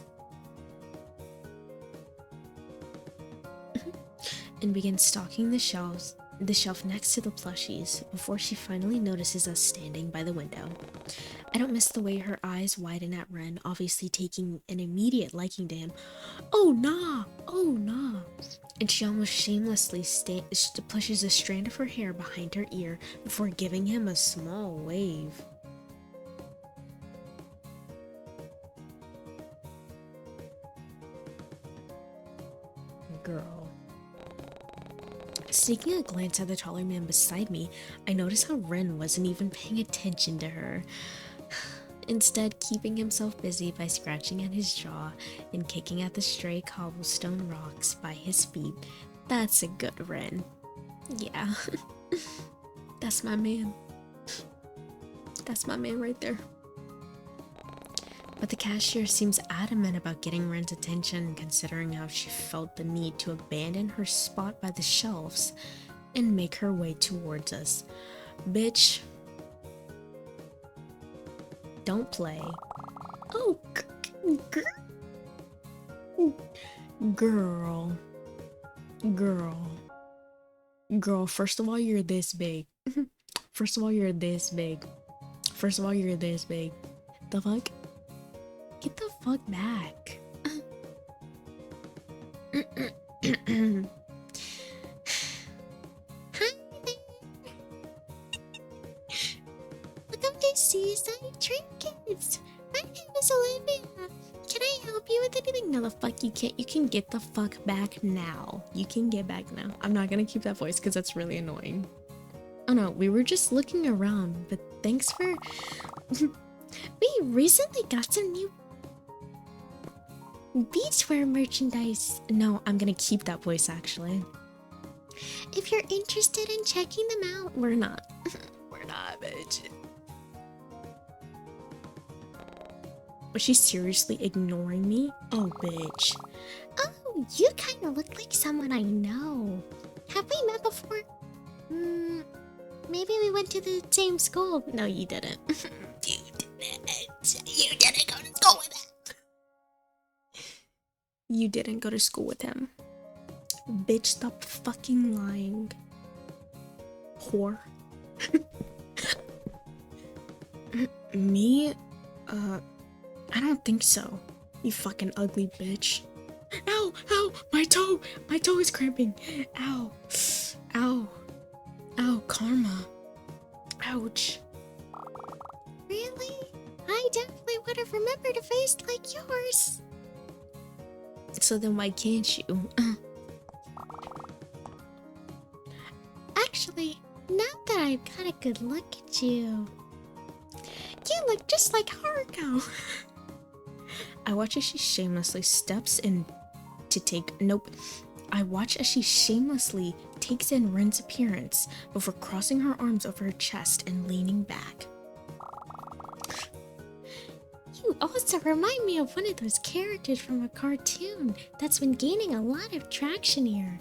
and begins stalking the shelf next to the plushies before she finally notices us standing by the window. I don't miss the way her eyes widen at Ren, obviously taking an immediate liking to him. Oh nah! And she almost shamelessly pushes a strand of her hair behind her ear before giving him a small wave. Girl. Sneaking a glance at the taller man beside me, I noticed how Ren wasn't even paying attention to her. Instead, keeping himself busy by scratching at his jaw and kicking at the stray cobblestone rocks by his feet. That's a good Ren. Yeah. That's my man. That's my man right there. But the cashier seems adamant about getting Ren's attention, considering how she felt the need to abandon her spot by the shelves and make her way towards us. Bitch. Don't play. Oh, girl, first of all, you're this big. First of all, you're this big. The fuck? Get the fuck back. Hi there. Welcome to Seaside Trinkets. My name is Olivia. Can I help you with anything? No, the fuck you can't. You can get the fuck back now. You can get back now. I'm not gonna keep that voice because that's really annoying. Oh no, we were just looking around, but thanks for... We recently got some new beachwear merchandise. No, I'm gonna keep that voice actually. If you're interested in checking them out, we're not. We're not, bitch. Was she seriously ignoring me? Oh, bitch. Oh, you kind of look like someone I know. Have we met before? Maybe we went to the same school. No, you didn't. You didn't. You didn't go to school with him. You didn't go to school with him. Bitch, stop fucking lying. Whore. Me? I don't think so. You fucking ugly bitch. Ow! Ow! My toe! My toe is cramping. Ow. Ow. Ow, karma. Ouch. Really? I definitely would have remembered a face like yours. So then why can't you? Actually, now that I've got a good look at you, you look just like Haruko. I watch as she shamelessly steps in to take... Nope. I watch as she shamelessly takes in Ren's appearance before crossing her arms over her chest and leaning back. You also remind me of one of those characters from a cartoon that's been gaining a lot of traction here.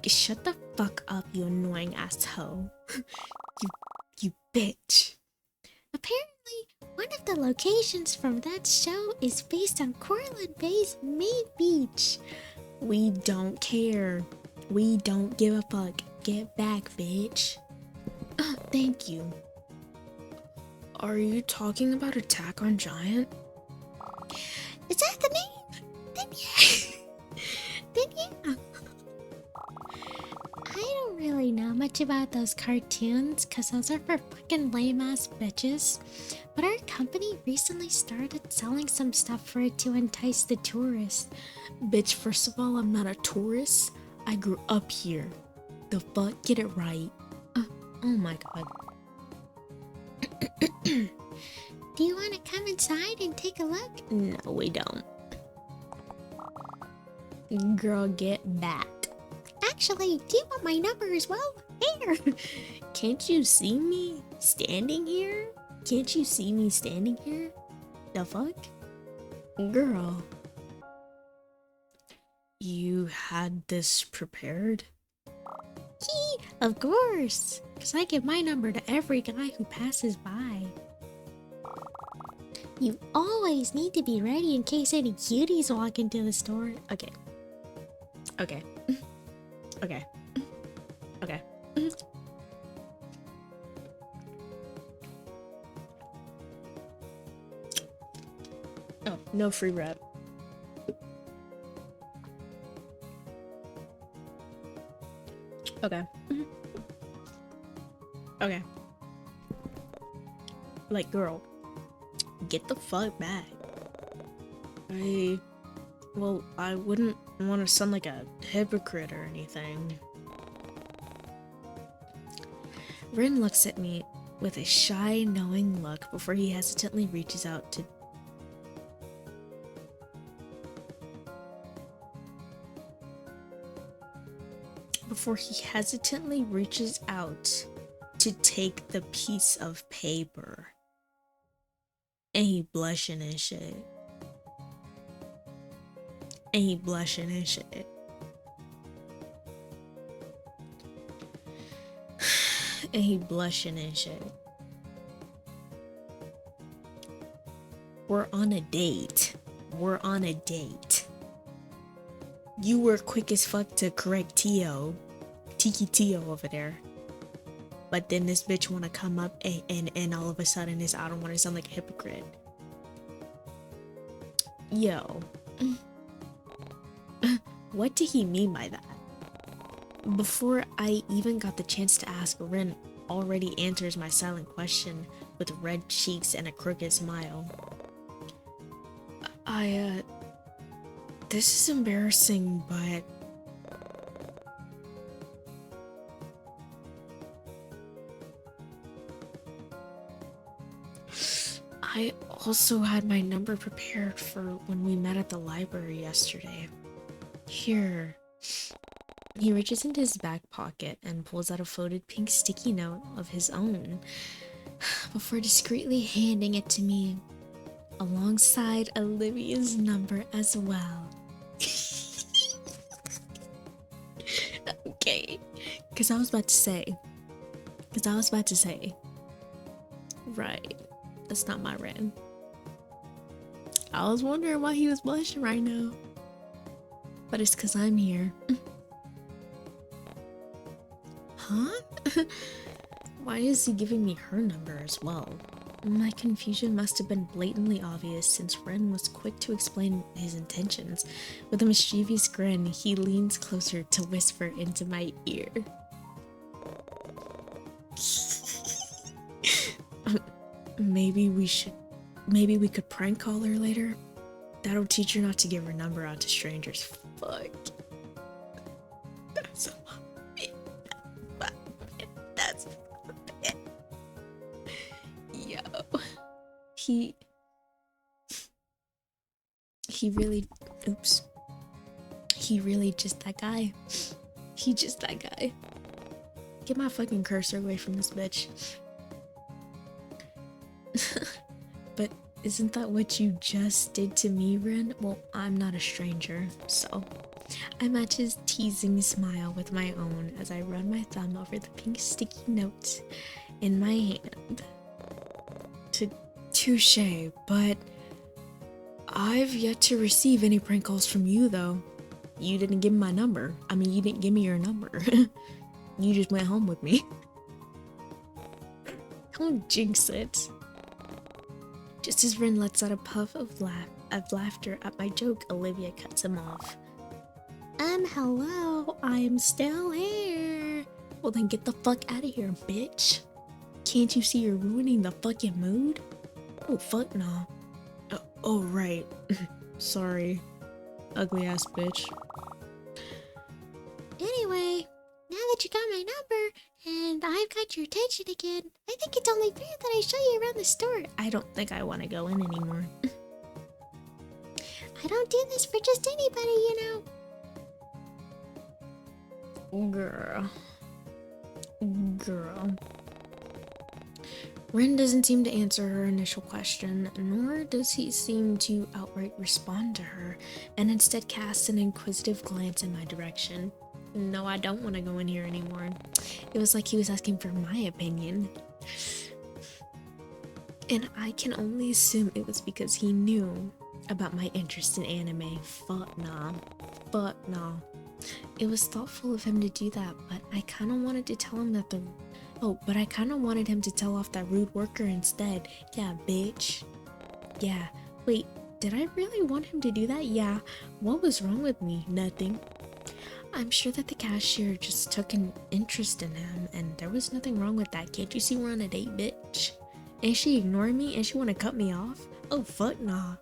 Shut the fuck up, you annoying ass hoe. You bitch. Apparently, one of the locations from that show is based on Cortland Bay's main beach. We don't care. We don't give a fuck. Get back, bitch. Thank you. Are you talking about Attack on Giant? Is that the name? Then yeah. Then yeah. I don't really know much about those cartoons because those are for fucking lame ass bitches. But our company recently started selling some stuff for it to entice the tourists. Bitch, first of all, I'm not a tourist. I grew up here. The fuck? Get it right. Oh my god. Do you want to come inside and take a look? No, we don't. Girl, get back. Actually, do you want my number as well? Here! Can't you see me standing here? Can't you see me standing here? The fuck? Girl. You had this prepared? Of course! Because I give my number to every guy who passes by. You always need to be ready in case any cuties walk into the store. Okay. Okay. Okay. Okay. Oh, no free rep. Okay. Okay. Like, girl, get the fuck back. Well, I wouldn't want to sound like a hypocrite or anything. Ren looks at me with a shy, knowing look before he hesitantly reaches out to... take the piece of paper. And he blushing and shit. And he blushing and shit. And he blushing and shit. We're on a date. We're on a date. You were quick as fuck to correct Tio. Tiki Tio over there. But then this bitch wanna come up and all of a sudden is I don't wanna sound like a hypocrite. Yo. What did he mean by that? Before I even got the chance to ask, Ren already answers my silent question with red cheeks and a crooked smile. This is embarrassing, but I also had my number prepared for when we met at the library yesterday. Here. He reaches into his back pocket and pulls out a folded pink sticky note of his own before discreetly handing it to me alongside Olivia's number as well. Okay, because I was about to say, right, that's not my Ren. I was wondering why he was blushing right now, but it's because I'm here. Huh? Why is he giving me her number as well? My confusion must have been blatantly obvious since Ren was quick to explain his intentions. With a mischievous grin, he leans closer to whisper into my ear. Maybe we could prank call her later? That'll teach her not to give her number out to strangers. Fuck. That's a bit. That's a bit. Yo. He really, oops. He really just that guy. He just that guy. Get my fucking cursor away from this bitch. But isn't that what you just did to me, Ren? Well, I'm not a stranger, so I match his teasing smile with my own as I run my thumb over the pink sticky note in my hand. Touche, but I've yet to receive any prank calls from you, though. You didn't give me my number. I mean, you didn't give me your number. You just went home with me. Don't jinx it. Just as Ren lets out a puff of laughter at my joke, Olivia cuts him off. Hello, I'm still here. Well then get the fuck out of here, bitch. Can't you see you're ruining the fucking mood? Oh, fuck no. Oh, right. Sorry. Ugly ass bitch. Anyway, now that you got my number and I've got your attention again, I think it's only fair that I show you around the store. I don't think I want to go in anymore. I don't do this for just anybody, you know. Girl. Ren doesn't seem to answer her initial question, nor does he seem to outright respond to her, and instead casts an inquisitive glance in my direction. No, I don't want to go in here anymore. It was like he was asking for my opinion. And I can only assume it was because he knew about my interest in anime. Fuck nah. It was thoughtful of him to do that, but I kind of wanted to tell him that I kind of wanted him to tell off that rude worker instead. Yeah, bitch. Yeah. Wait, did I really want him to do that? Yeah. What was wrong with me? Nothing. I'm sure that the cashier just took an interest in him, and there was nothing wrong with that. Can't you see we're on a date, bitch? And she ignoring me, and she want to cut me off? Oh, fuck nah.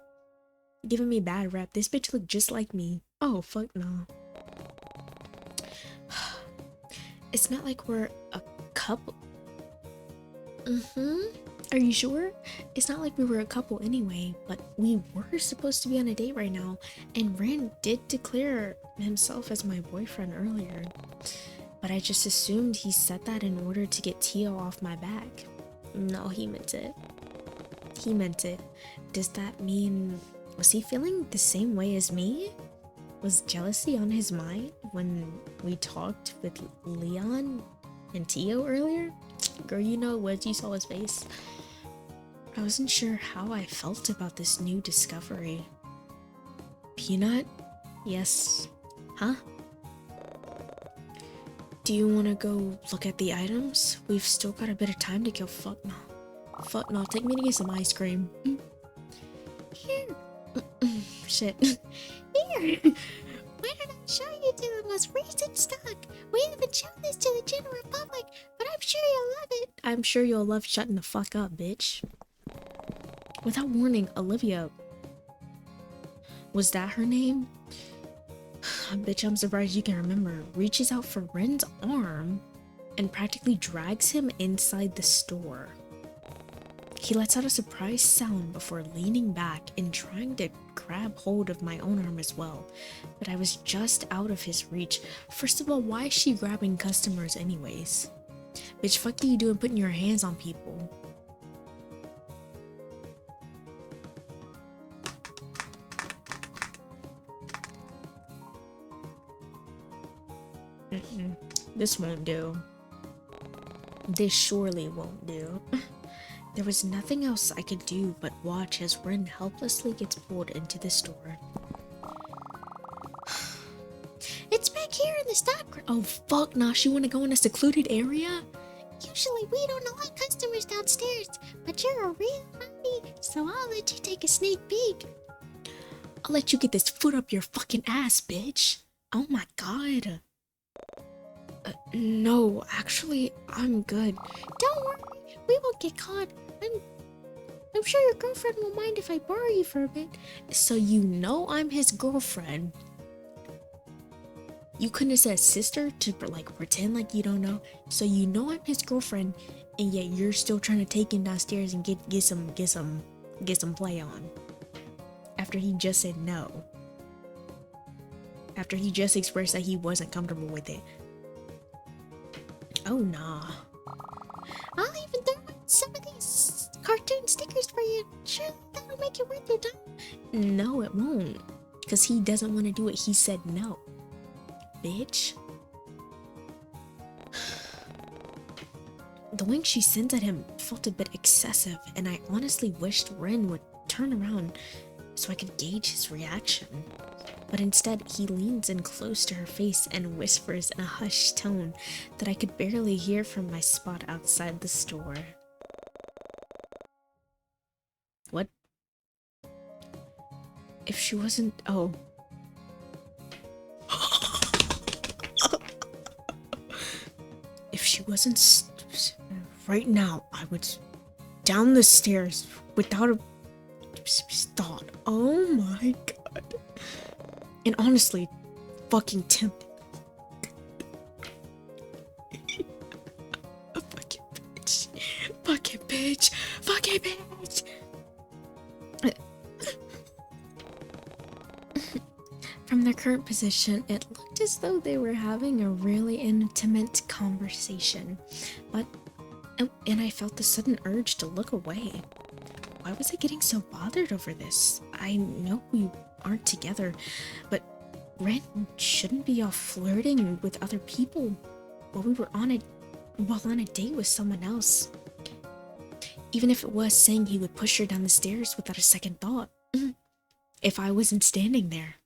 Giving me bad rep. This bitch look just like me. Oh, fuck nah. It's not like we're a couple. Are you sure? It's not like we were a couple anyway, but we were supposed to be on a date right now, and Ren did declare himself as my boyfriend earlier. But I just assumed he said that in order to get Tio off my back. No, he meant it. Does that mean, was he feeling the same way as me? Was jealousy on his mind when we talked with Leon and Tio earlier? Girl, you know what, you saw his face. I wasn't sure how I felt about this new discovery. Peanut? Yes. Huh? Do you want to go look at the items? We've still got a bit of time to kill. Fuck no, take me to get some ice cream. Here. Shit. Here. Why don't I show you to the most recent stock? We haven't shown this to the general public, but I'm sure you'll love it. I'm sure you'll love shutting the fuck up, bitch. Without warning, Olivia Was that her name? Bitch, I'm surprised you can remember. Reaches out for Ren's arm and practically drags him inside the store. He lets out a surprised sound before leaning back and trying to grab hold of my own arm as well, but I was just out of his reach. First of all, why is she grabbing customers anyways? Bitch, fuck are you doing putting your hands on people? This won't do. This surely won't do. There was nothing else I could do but watch as Ren helplessly gets pulled into the store. It's back here in the stock. Oh fuck, nah, she wanna go in a secluded area? Usually we don't allow customers downstairs, but you're a real hottie, so I'll let you take a sneak peek. I'll let you get this foot up your fucking ass, bitch. Oh my god. No, actually, I'm good. Don't worry, we won't get caught. I'm sure your girlfriend won't mind if I borrow you for a bit. So you know I'm his girlfriend. You couldn't have said sister to like pretend like you don't know. So you know I'm his girlfriend, and yet you're still trying to take him downstairs and get some play on. After he just said no. After he just expressed that he wasn't comfortable with it. Oh nah. I'll even throw in some of these cartoon stickers for you. Sure, that'll make it worth your time. No, it won't. Because he doesn't want to do it. He said no. Bitch. The wink she sent at him felt a bit excessive, and I honestly wished Ren would turn around so I could gauge his reaction. But instead, he leans in close to her face and whispers in a hushed tone that I could barely hear from my spot outside the store. What? If she wasn't... Oh. If she wasn't... Right now, I would... Down the stairs without a... thought. Oh my god. And honestly, fucking tempted. Fucking bitch. Fucking bitch. Fucking bitch. From their current position, it looked as though they were having a really intimate conversation. And I felt the sudden urge to look away. Why was I getting so bothered over this? I know we aren't together, but Ren shouldn't be off flirting with other people while we were on a date with someone else. Even if it was saying he would push her down the stairs without a second thought. If I wasn't standing there.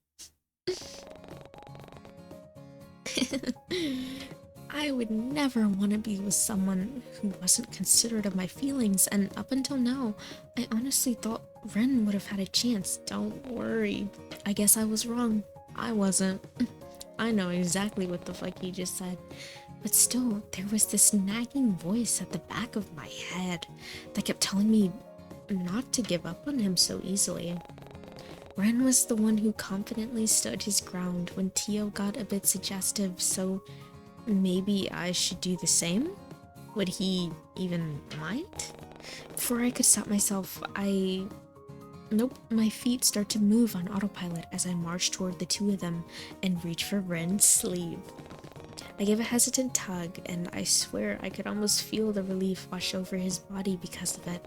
I would never want to be with someone who wasn't considerate of my feelings, and up until now, I honestly thought Ren would have had a chance. Don't worry. I guess I was wrong. I wasn't. I know exactly what the fuck he just said. But still, there was this nagging voice at the back of my head that kept telling me not to give up on him so easily. Ren was the one who confidently stood his ground when Tio got a bit suggestive, so maybe I should do the same? Would he even mind? Before I could stop myself, Nope, my feet start to move on autopilot as I march toward the two of them and reach for Ren's sleeve. I give a hesitant tug, and I swear I could almost feel the relief wash over his body because of it.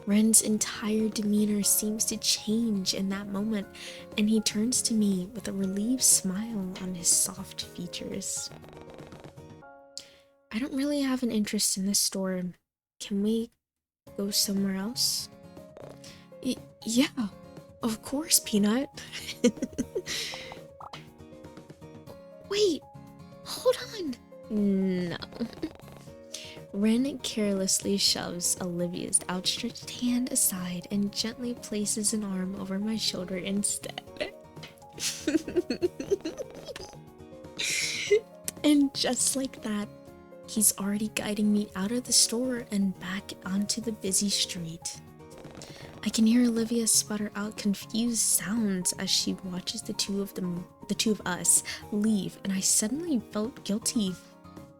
Ren's entire demeanor seems to change in that moment, and he turns to me with a relieved smile on his soft features. I don't really have an interest in this store. Can we go somewhere else? Yeah, of course, Peanut. Wait, hold on. No. Ren carelessly shoves Olivia's outstretched hand aside and gently places an arm over my shoulder instead. And just like that, he's already guiding me out of the store and back onto the busy street. I can hear Olivia sputter out confused sounds as she watches the two of us leave, and I suddenly felt guilty.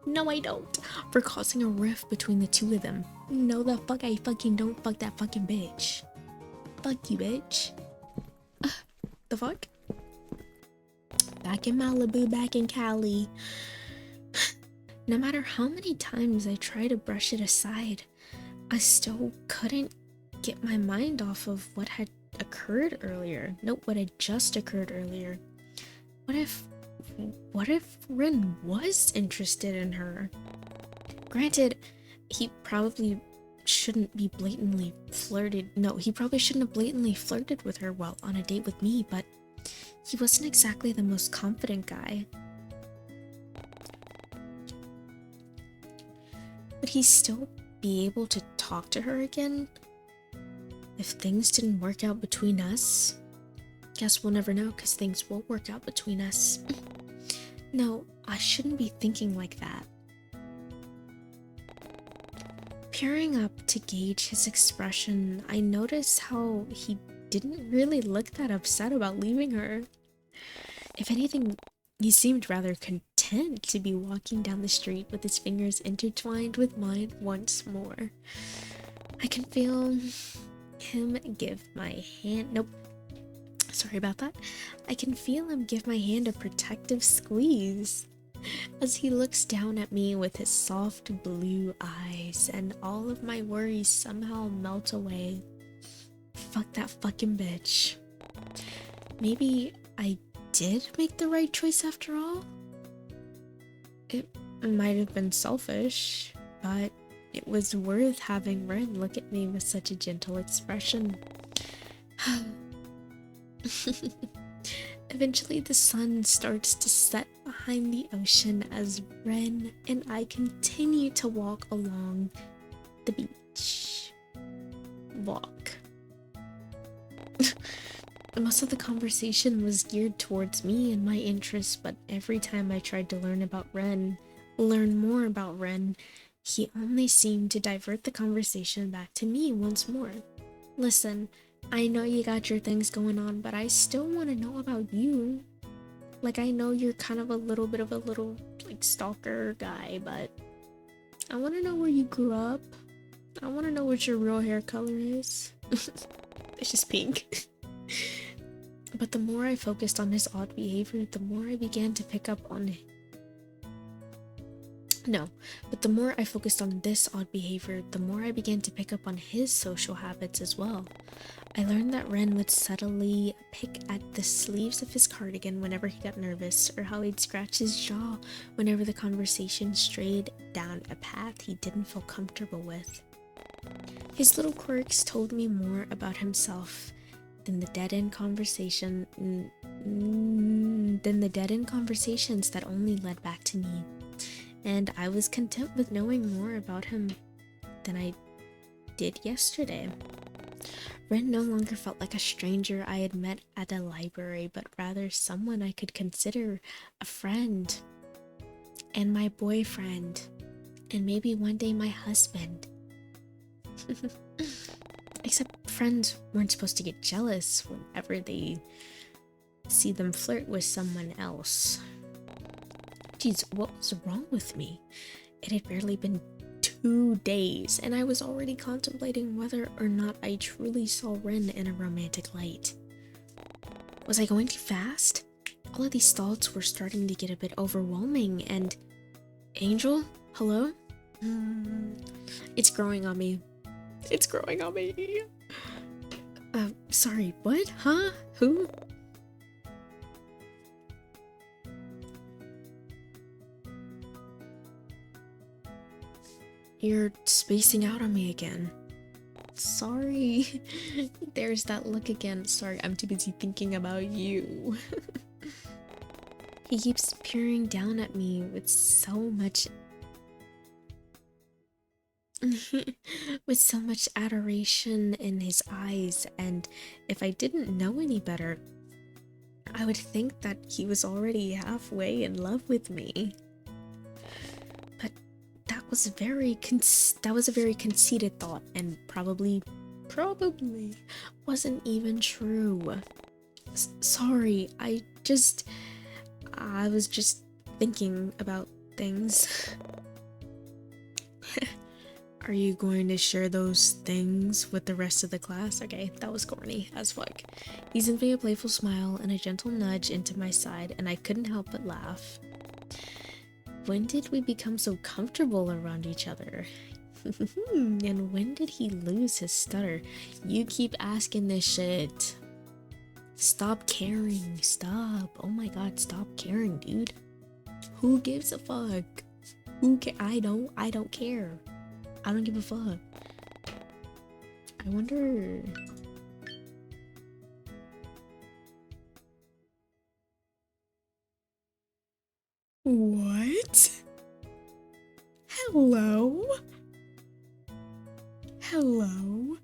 No, I don't, for causing a rift between the two of them. No, the fuck I fucking don't. Fuck that fucking bitch. Fuck you, bitch. The fuck? Back in Malibu, back in Cali. No matter how many times I try to brush it aside, I still couldn't get my mind off of what had occurred earlier. Nope, what had just occurred earlier. What if Ren was interested in her? Granted, he probably shouldn't be blatantly flirted. No, he probably shouldn't have blatantly flirted with her while on a date with me, but he wasn't exactly the most confident guy. Would he still be able to talk to her again if things didn't work out between us? Guess we'll never know, because things will work out between us. No, I shouldn't be thinking like that. Peering up to gauge his expression, I noticed how he didn't really look that upset about leaving her. If anything, he seemed rather content to be walking down the street with his fingers intertwined with mine once more. I can feel him give my hand— nope, sorry about that. I can feel him give my hand a protective squeeze as he looks down at me with his soft blue eyes, and all of my worries somehow melt away. Fuck that fucking bitch. Maybe I did make the right choice after all? It might have been selfish, but it was worth having Ren look at me with such a gentle expression. Eventually the sun starts to set behind the ocean as Ren and I continue to walk along the beach. Walk. Most of the conversation was geared towards me and my interests, but every time I tried to learn more about Ren, he only seemed to divert the conversation back to me once more. Listen, I know you got your things going on, but I still want to know about you. Like, I know you're kind of a little bit of a like, stalker guy, but I want to know where you grew up. I want to know what your real hair color is. It's just pink. But the more I focused on his odd behavior, the more I began to pick up on the more I focused on this odd behavior, the more I began to pick up on his social habits as well. I learned that Ren would subtly pick at the sleeves of his cardigan whenever he got nervous, or how he'd scratch his jaw whenever the conversation strayed down a path he didn't feel comfortable with. His little quirks told me more about himself than the dead-end conversations that only led back to me. And I was content with knowing more about him than I did yesterday. Ren no longer felt like a stranger I had met at a library, but rather someone I could consider a friend, and my boyfriend, and maybe one day my husband. Except friends weren't supposed to get jealous whenever they see them flirt with someone else. Geez, what was wrong with me? It had barely been 2 days, and I was already contemplating whether or not I truly saw Ren in a romantic light. Was I going too fast? All of these thoughts were starting to get a bit overwhelming, and— Angel? Hello? It's growing on me. It's growing on me. Sorry, what? Huh? Who? You're spacing out on me again. Sorry. There's that look again. Sorry, I'm too busy thinking about you. He keeps peering down at me with so much adoration in his eyes, and if I didn't know any better, I would think that he was already halfway in love with me. But that was a very conceited thought, and probably Probably wasn't even true. Sorry, I was just thinking about things. Are you going to share those things with the rest of the class? Okay, that was corny as fuck. He sent me a playful smile and a gentle nudge into my side, and I couldn't help but laugh. When did we become so comfortable around each other? And when did he lose his stutter? You keep asking this shit. Stop caring. Stop. Oh my god, stop caring, dude. Who gives a fuck? I don't care. I don't give a fuck. I wonder... What? Hello? Hello?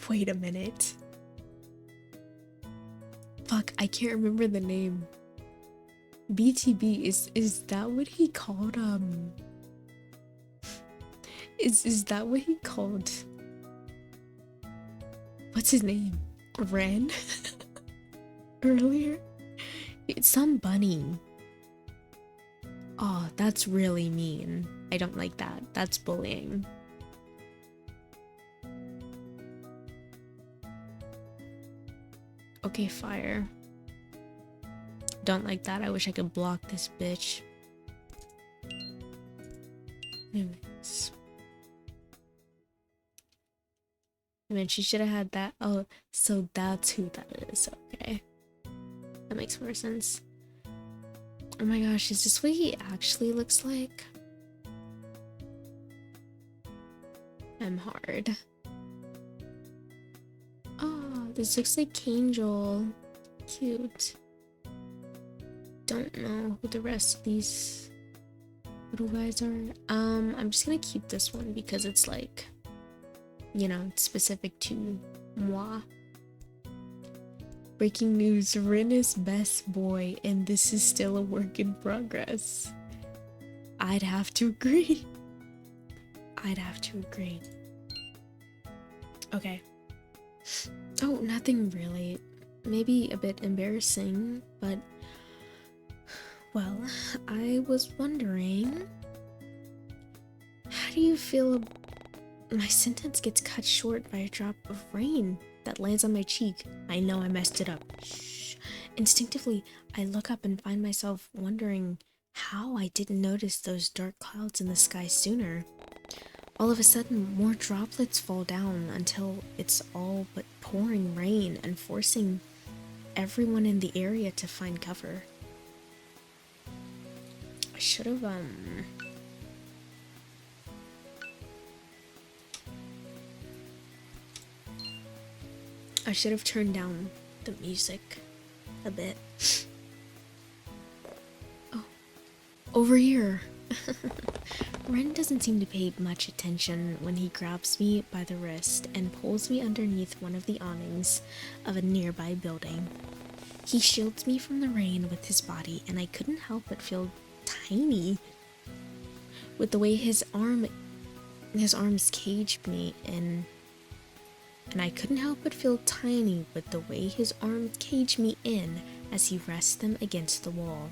Wait a minute. Fuck, I can't remember the name. BTB, is that what he called, Is that what he called... What's his name? REN? Earlier? It's some bunny. Oh, that's really mean. I don't like that. That's bullying. Okay, fire. Don't like that. I wish I could block this bitch. Anyways. I mean, she should have had that. Oh, so that's who that is. Okay. That makes more sense. Oh my gosh, is this what he actually looks like? I'm hard. Oh, this looks like Angel. Cute. Don't know who the rest of these little guys are. I'm just gonna keep this one because it's like, you know, specific to moi. Breaking news, Rin is best boy and this is still a work in progress. I'd have to agree. I'd have to agree. Okay. Oh, nothing really. Maybe a bit embarrassing, but... Well, I was wondering... How do you feel... My sentence gets cut short by a drop of rain that lands on my cheek. I know I messed it up. Shh. Instinctively, I look up and find myself wondering how I didn't notice those dark clouds in the sky sooner. All of a sudden, more droplets fall down until it's all but pouring rain and forcing everyone in the area to find cover. I should have, turned down the music a bit. Oh, over here. Ren doesn't seem to pay much attention when he grabs me by the wrist and pulls me underneath one of the awnings of a nearby building. He shields me from the rain with his body, and I couldn't help but feel tiny with the way his arms caged me in. And I couldn't help but feel tiny with the way his arms caged me in as he rests them against the wall.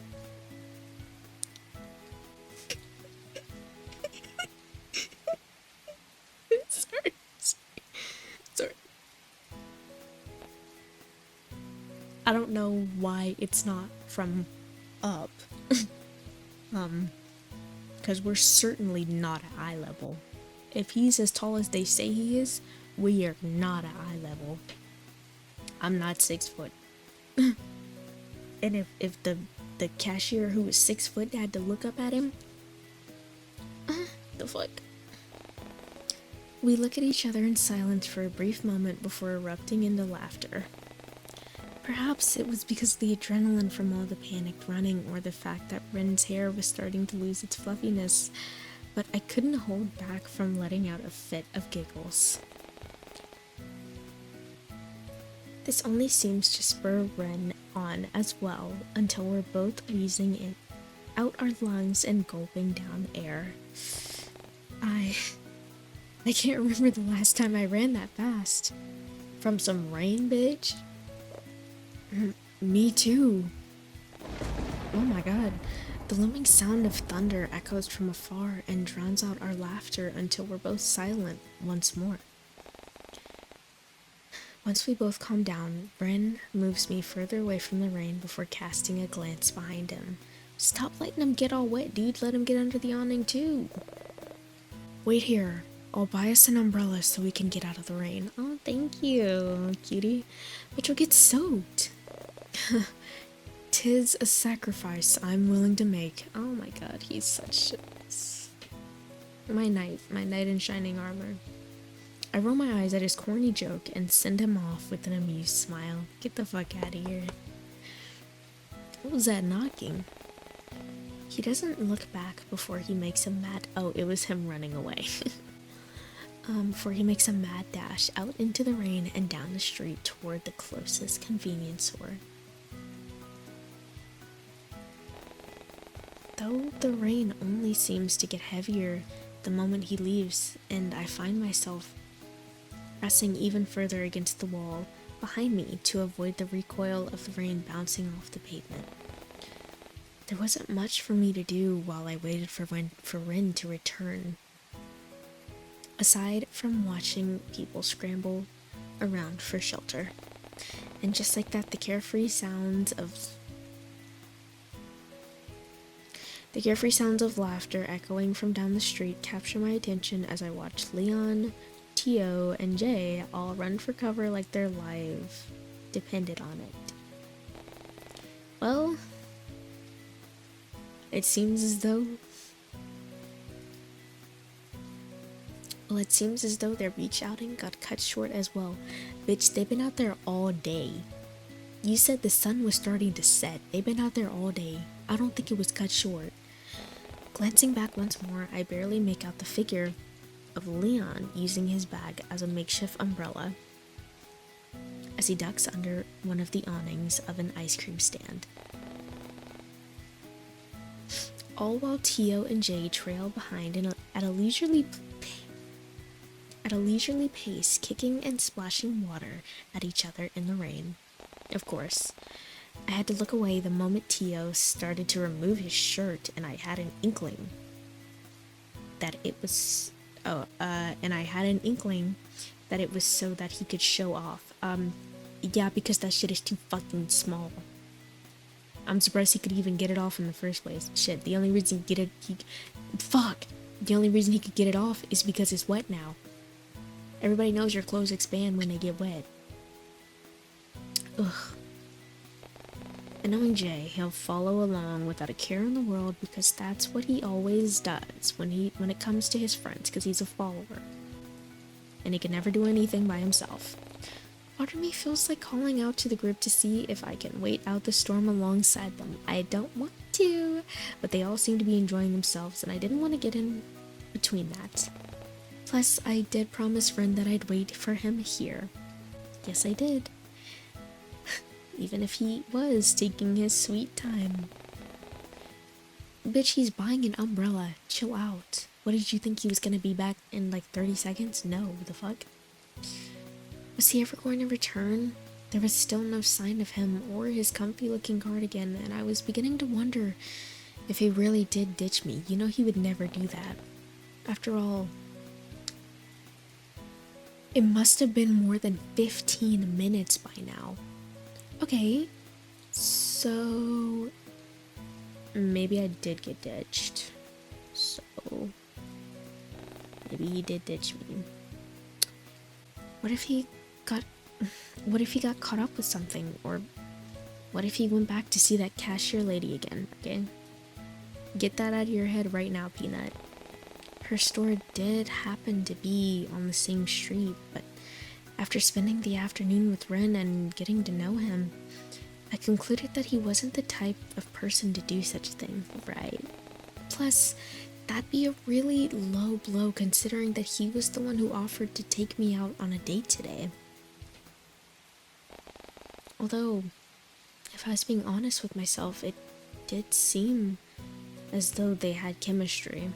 Sorry. I don't know why it's not from up. Because we're certainly not at eye level. If he's as tall as they say he is, we are not at eye level. I'm not 6 foot. And if the cashier who was 6 foot had to look up at him, the fuck? We look at each other in silence for a brief moment before erupting into laughter. Perhaps it was because of the adrenaline from all the panicked running or the fact that Ren's hair was starting to lose its fluffiness, but I couldn't hold back from letting out a fit of giggles. This only seems to spur Ren on as well until we're both wheezing in out our lungs and gulping down air. I can't remember the last time I ran that fast. From some rain, bitch? Me too. Oh my god. The looming sound of thunder echoes from afar and drowns out our laughter until we're both silent once more. Once we both calm down, Ren moves me further away from the rain before casting a glance behind him. Stop letting him get all wet, dude. Let him get under the awning too. Wait here. I'll buy us an umbrella so we can get out of the rain. Oh, thank you, cutie. But you'll get soaked. 'Tis a sacrifice I'm willing to make. Oh my god, he's such my knight in shining armor. I roll my eyes at his corny joke and send him off with an amused smile. Get the fuck out of here. What was that knocking? He doesn't look back before he makes a mad— oh, it was him running away. Before he makes a mad dash out into the rain and down the street toward the closest convenience store. Though the rain only seems to get heavier the moment he leaves, and I find myself pressing even further against the wall behind me to avoid the recoil of the rain bouncing off the pavement. There wasn't much for me to do while I waited for Ren to return, aside from watching people scramble around for shelter. And just like that, the carefree sounds of laughter echoing from down the street capture my attention as I watch Leon, Tio, and Jay all run for cover like their life depended on it. Well, it seems as though their beach outing got cut short as well. Bitch, they've been out there all day. You said the sun was starting to set. They've been out there all day. I don't think it was cut short. Glancing back once more, I barely make out the figure of Leon using his bag as a makeshift umbrella as he ducks under one of the awnings of an ice cream stand. All while Tio and Jay trail behind at a leisurely pace, kicking and splashing water at each other in the rain. Of course, I had to look away the moment Tio started to remove his shirt, and I had an inkling that it was so that he could show off. Yeah, because that shit is too fucking small. I'm surprised he could even get it off in the first place. Shit, the only reason he could get it off is because it's wet now. Everybody knows your clothes expand when they get wet. Ugh. And knowing Jay, he'll follow along without a care in the world because that's what he always does when it comes to his friends, because he's a follower. And he can never do anything by himself. Part of me feels like calling out to the group to see if I can wait out the storm alongside them. I don't want to, but they all seem to be enjoying themselves, and I didn't want to get in between that. Plus, I did promise Ren that I'd wait for him here. Yes, I did. Even if he was taking his sweet time. Bitch, he's buying an umbrella. Chill out. What did you think he was gonna be back in like 30 seconds? No, the fuck? Was he ever going to return? There was still no sign of him or his comfy looking cardigan, and I was beginning to wonder if he really did ditch me. You know he would never do that. After all, it must have been more than 15 minutes by now. Okay, so maybe I did get ditched. So maybe he did ditch me. What if he got caught up with something? Or what if he went back to see that cashier lady again? Okay, get that out of your head right now, Peanut. Her store did happen to be on the same street, but after spending the afternoon with Ren and getting to know him, I concluded that he wasn't the type of person to do such a thing, right? Plus, that'd be a really low blow considering that he was the one who offered to take me out on a date today. Although, if I was being honest with myself, it did seem as though they had chemistry.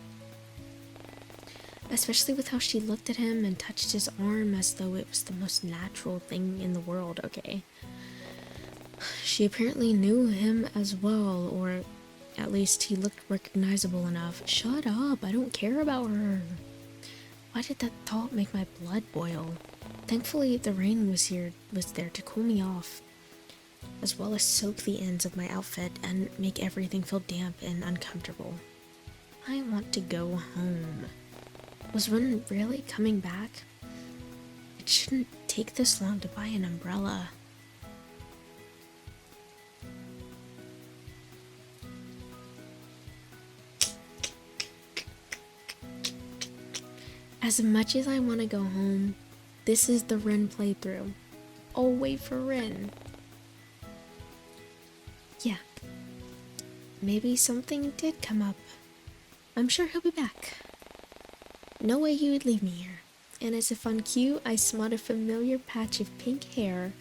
Especially with how she looked at him and touched his arm as though it was the most natural thing in the world, okay? She apparently knew him as well, or at least he looked recognizable enough. Shut up, I don't care about her. Why did that thought make my blood boil? Thankfully, the rain was there to cool me off, as well as soak the ends of my outfit and make everything feel damp and uncomfortable. I want to go home. Was Ren really coming back? It shouldn't take this long to buy an umbrella. As much as I want to go home, this is the Ren playthrough. I'll wait for Ren. Yeah. Maybe something did come up. I'm sure he'll be back. No way he would leave me here. And as if on cue, I smelled a familiar patch of pink hair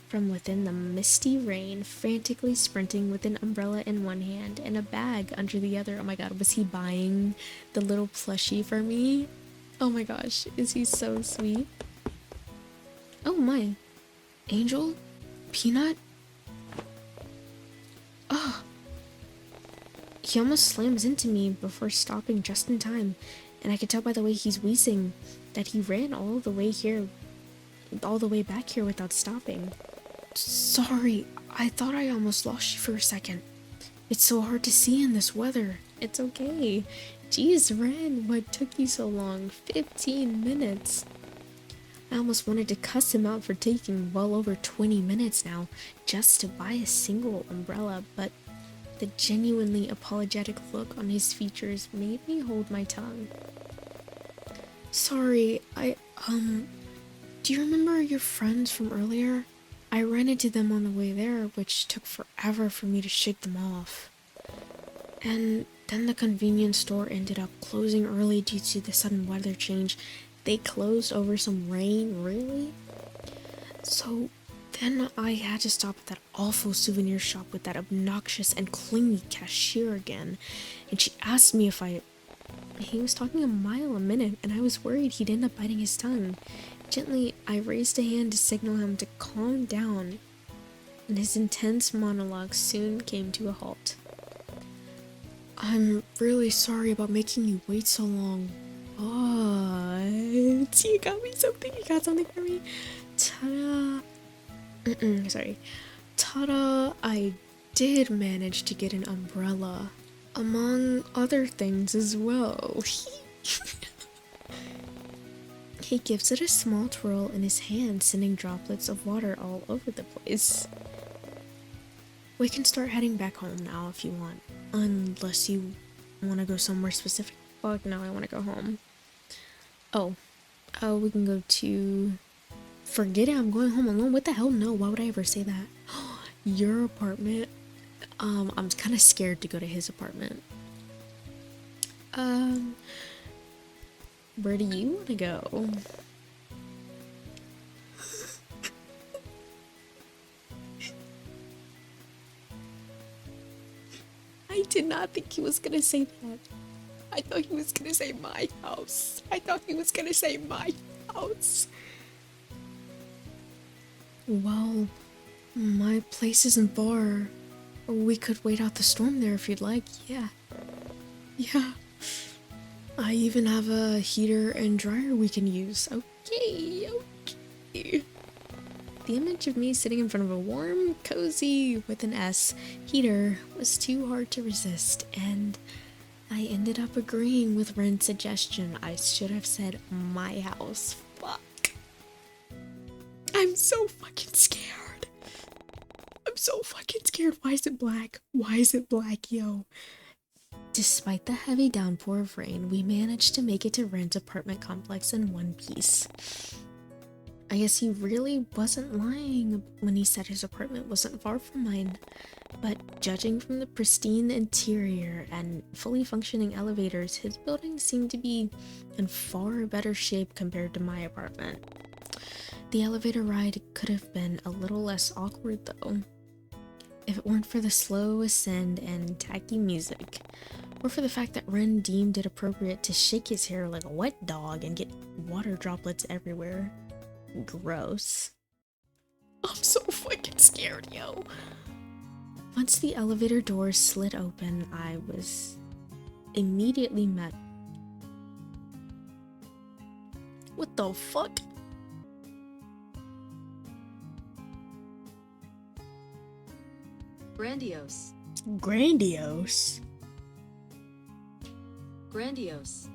from within the misty rain, frantically sprinting with an umbrella in one hand and a bag under the other. Oh my god, was he buying the little plushie for me? Oh my gosh, is he so sweet? Oh my. Angel? Peanut? Oh. He almost slams into me before stopping just in time. And I could tell by the way he's wheezing that he ran all the way back here without stopping. Sorry, I thought I almost lost you for a second. It's so hard to see in this weather. It's okay. Jeez, Ren, what took you so long? 15 minutes. I almost wanted to cuss him out for taking well over 20 minutes now just to buy a single umbrella, but the genuinely apologetic look on his features made me hold my tongue. Sorry, do you remember your friends from earlier? I ran into them on the way there, which took forever for me to shake them off. And then the convenience store ended up closing early due to the sudden weather change. They closed over some rain, really? So then I had to stop at that awful souvenir shop with that obnoxious and clingy cashier again, and she asked me if he was talking a mile a minute, and I was worried he'd end up biting his tongue. Gently, I raised a hand to signal him to calm down, and his intense monologue soon came to a halt. I'm really sorry about making you wait so long. But you got me something. You got something for me. Ta-da! Sorry. Ta-da! I did manage to get an umbrella, among other things as well. He gives it a small twirl in his hand, sending droplets of water all over the place. We can start heading back home now if you want, unless you want to go somewhere specific. Fuck no, I want to go home. Oh, we can go to... Forget it, I'm going home alone. What the hell? No, why would I ever say that? Your apartment? I'm kind of scared to go to his apartment. Where do you want to go? I did not think he was gonna say that. I thought he was gonna say my house. Well, my place isn't far. We could wait out the storm there if you'd like. Yeah. I even have a heater and dryer we can use. Okay. The image of me sitting in front of a warm, cozy, with an S, heater was too hard to resist, and I ended up agreeing with Ren's suggestion. I should have said my house. Fuck. I'm so fucking scared. Why is it black, yo? Despite the heavy downpour of rain, we managed to make it to Ren's apartment complex in one piece. I guess he really wasn't lying when he said his apartment wasn't far from mine, but judging from the pristine interior and fully functioning elevators, his building seemed to be in far better shape compared to my apartment. The elevator ride could have been a little less awkward though, if it weren't for the slow ascend and tacky music, or for the fact that Ren deemed it appropriate to shake his hair like a wet dog and get water droplets everywhere. Gross. I'm so fucking scared, yo. Once the elevator doors slid open, I was immediately met. What the fuck? Grandiose. Grandiose? Grandiose.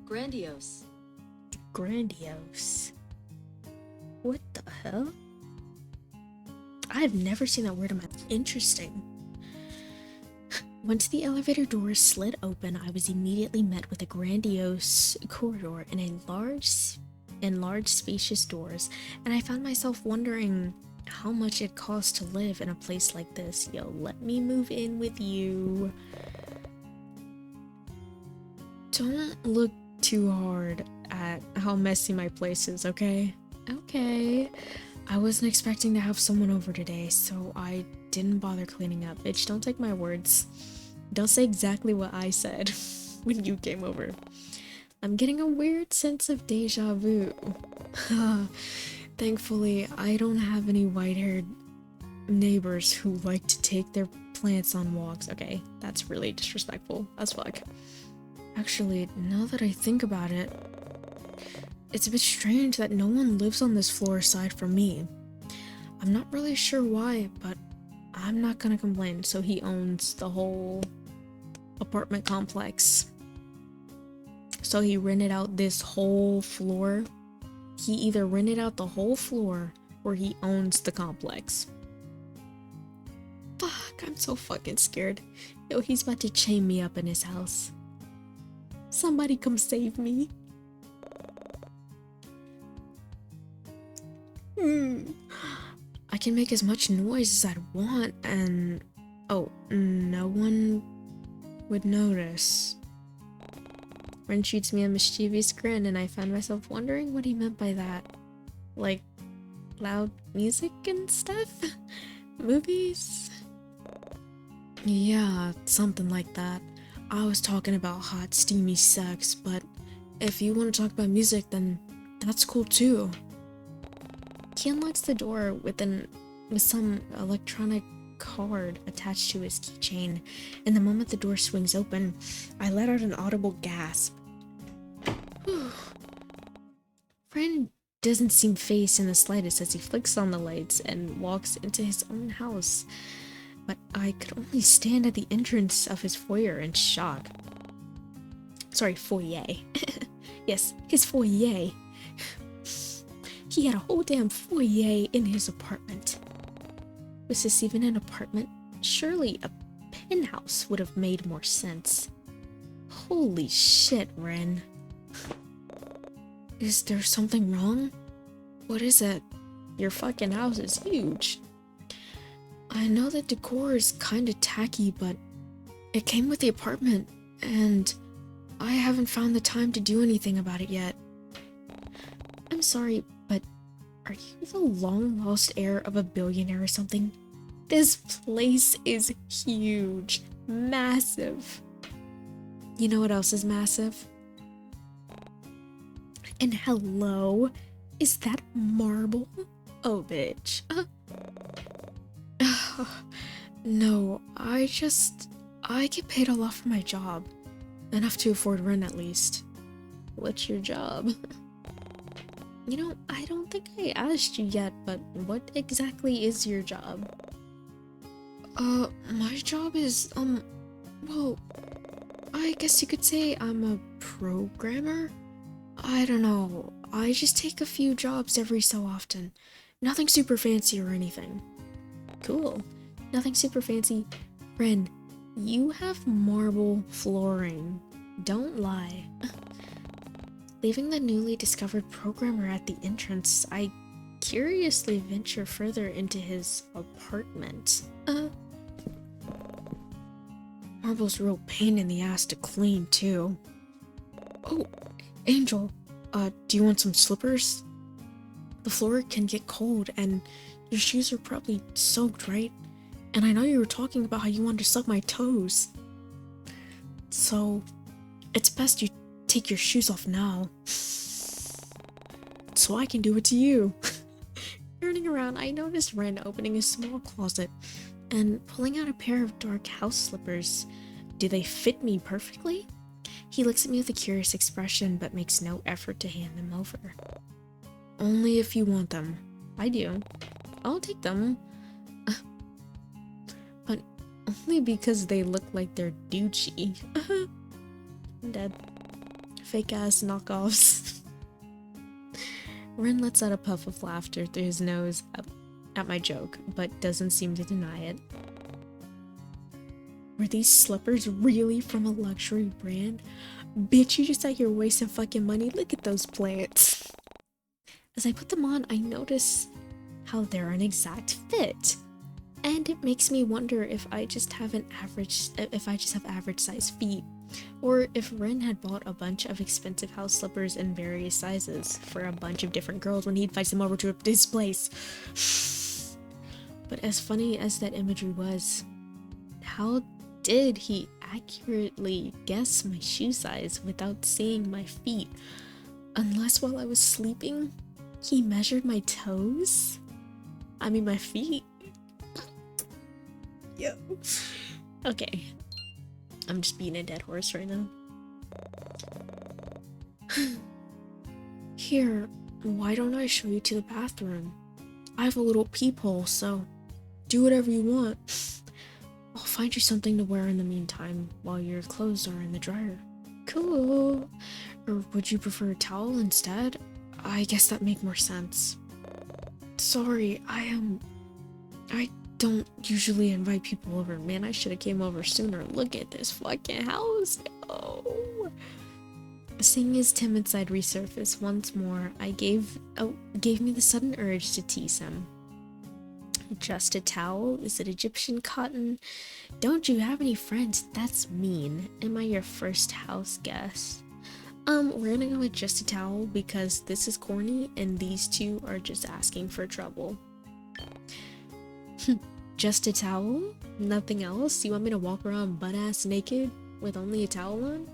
Grandiose. Grandiose. What the hell? I've never seen that word in my life. Interesting. Once the elevator doors slid open, I was immediately met with a grandiose corridor and large spacious doors, and I found myself wondering how much it costs to live in a place like this. Yo, let me move in with you. Don't look too hard at how messy my place is, okay? Okay. I wasn't expecting to have someone over today, so I didn't bother cleaning up. Bitch, don't take my words. Don't say exactly what I said when you came over. I'm getting a weird sense of deja vu. Thankfully, I don't have any white-haired neighbors who like to take their plants on walks. Okay, that's really disrespectful as fuck. Actually, now that I think about it, it's a bit strange that no one lives on this floor aside from me. I'm not really sure why, but I'm not gonna complain. So he owns the whole apartment complex. So he rented out this whole floor. He either rented out the whole floor or he owns the complex. Fuck, I'm so fucking scared. Yo, he's about to chain me up in his house. Somebody come save me. I can make as much noise as I'd want and... oh, no one would notice. Ren shoots me a mischievous grin and I found myself wondering what he meant by that. Like, loud music and stuff? Movies? Yeah, something like that. I was talking about hot, steamy sex, but if you want to talk about music, then that's cool too. He unlocks the door with some electronic card attached to his keychain, and the moment the door swings open, I let out an audible gasp. Fran doesn't seem fazed in the slightest as he flicks on the lights and walks into his own house, but I could only stand at the entrance of his foyer in shock. Sorry, foyer. Yes, his foyer. He had a whole damn foyer in his apartment. Was this even an apartment? Surely a penthouse would have made more sense. Holy shit, Ren. Is there something wrong? What is it? Your fucking house is huge. I know the decor is kinda tacky, but it came with the apartment, and I haven't found the time to do anything about it yet. I'm sorry, but are you the long-lost heir of a billionaire or something? This place is huge. Massive. You know what else is massive? And hello? Is that marble? Oh, bitch. No, I get paid a lot for my job. Enough to afford rent at least. What's your job? You know, I don't think I asked you yet, but what exactly is your job? My job is, well, I guess you could say I'm a programmer? I don't know, I just take a few jobs every so often. Nothing super fancy or anything. Cool. Nothing super fancy. Ren, you have marble flooring. Don't lie. Leaving the newly discovered programmer at the entrance, I curiously venture further into his apartment. Marble's real pain in the ass to clean, too. Oh, Angel, Do you want some slippers? The floor can get cold, and your shoes are probably soaked, right? And I know you were talking about how you wanted to suck my toes. So, it's best you take your shoes off now. So I can do it to you. Turning around, I noticed Ren opening a small closet and pulling out a pair of dark house slippers. Do they fit me perfectly? He looks at me with a curious expression but makes no effort to hand them over. Only if you want them. I do. I'll take them. But only because they look like they're douchey. I'm dead. Fake ass knockoffs. Ren lets out a puff of laughter through his nose at my joke, but doesn't seem to deny it. Were these slippers really from a luxury brand? Bitch, you just out here wasting fucking money. Look at those plants. As I put them on, I notice how they're an exact fit. And it makes me wonder if I just have average size feet, or if Ren had bought a bunch of expensive house slippers in various sizes for a bunch of different girls when he invites them over to his place. But as funny as that imagery was, how did he accurately guess my shoe size without seeing my feet? Unless while I was sleeping, he measured my toes? I mean my feet? Yo. Okay. I'm just beating a dead horse right now. Here, why don't I show you to the bathroom? I have a little peephole, so do whatever you want. I'll find you something to wear in the meantime while your clothes are in the dryer. Cool. Or would you prefer a towel instead? I guess that make more sense. Sorry, I don't usually invite people over. Man, I should have came over sooner. Look at this fucking house. Oh. Seeing his timid side resurface once more, gave me the sudden urge to tease him. Just a towel? Is it Egyptian cotton? Don't you have any friends? That's mean. Am I your first house guest? We're gonna go with just a towel because this is corny and these two are just asking for trouble. Just a towel? Nothing else? You want me to walk around butt-ass naked with only a towel on?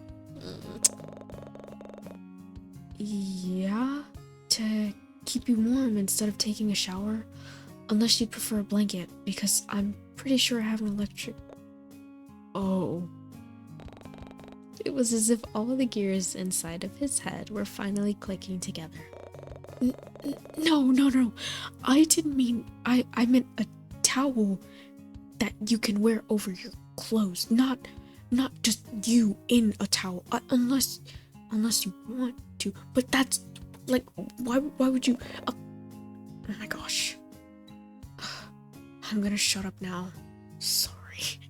Yeah, to keep you warm instead of taking a shower. Unless you'd prefer a blanket, because I'm pretty sure I have an electric... Oh. It was as if all the gears inside of his head were finally clicking together. No. I didn't mean... I meant a towel that you can wear over your clothes. Not just you in a towel. Unless you want to. But that's... like, why would you... oh my gosh. I'm gonna shut up now. Sorry.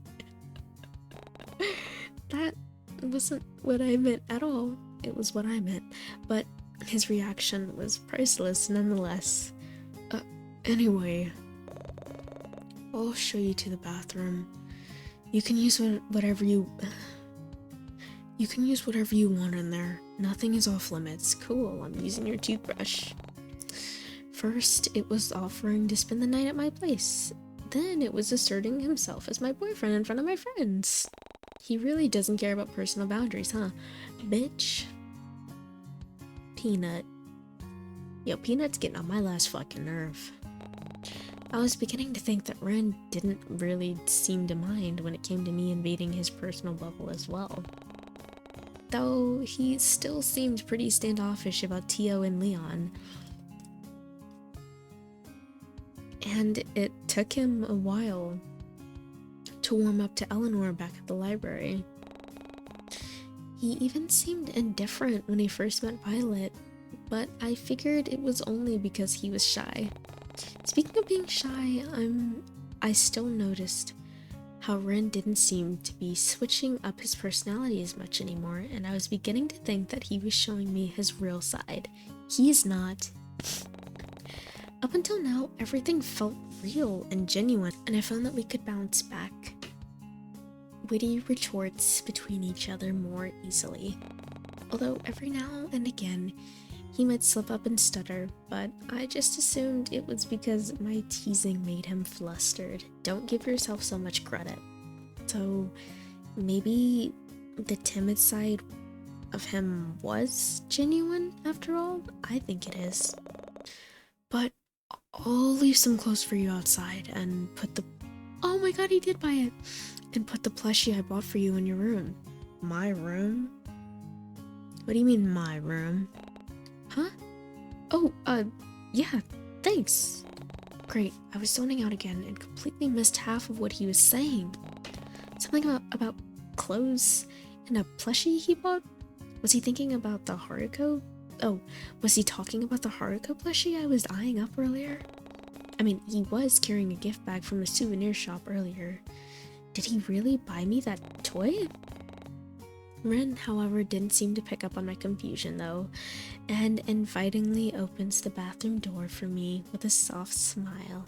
That wasn't what I meant at all. It was what I meant. But his reaction was priceless nonetheless. Anyway, I'll show you to the bathroom. You can use whatever you want in there. Nothing is off limits. Cool, I'm using your toothbrush. First, it was offering to spend the night at my place. Then it was asserting himself as my boyfriend in front of my friends. He really doesn't care about personal boundaries, huh? Bitch. Peanut. Yo, Peanut's getting on my last fucking nerve. I was beginning to think that Ren didn't really seem to mind when it came to me invading his personal bubble as well. Though he still seemed pretty standoffish about Tio and Leon. And it took him a while to warm up to Eleanor back at the library. He even seemed indifferent when he first met Violet, but I figured it was only because he was shy. Speaking of being shy, I still noticed how Ren didn't seem to be switching up his personality as much anymore, and I was beginning to think that he was showing me his real side. He's not. Up until now, everything felt real and genuine, and I found that we could bounce back witty retorts between each other more easily. Although every now and again, He might slip up and stutter, but I just assumed it was because my teasing made him flustered. Don't give yourself so much credit. So maybe the timid side of him was genuine after all? I think it is. But I'll leave some clothes for you outside and put the... Oh my god, he did buy it! And put the plushie I bought for you in your room. My room? What do you mean, my room? Huh? Oh, yeah, thanks. Great, I was zoning out again and completely missed half of what he was saying. Something about clothes and a plushie he bought? Was he thinking about the Haruko? Oh, was he talking about the Haruko plushie I was eyeing up earlier? I mean, he was carrying a gift bag from the souvenir shop earlier. Did he really buy me that toy? Ren, however, didn't seem to pick up on my confusion though, and invitingly opens the bathroom door for me with a soft smile.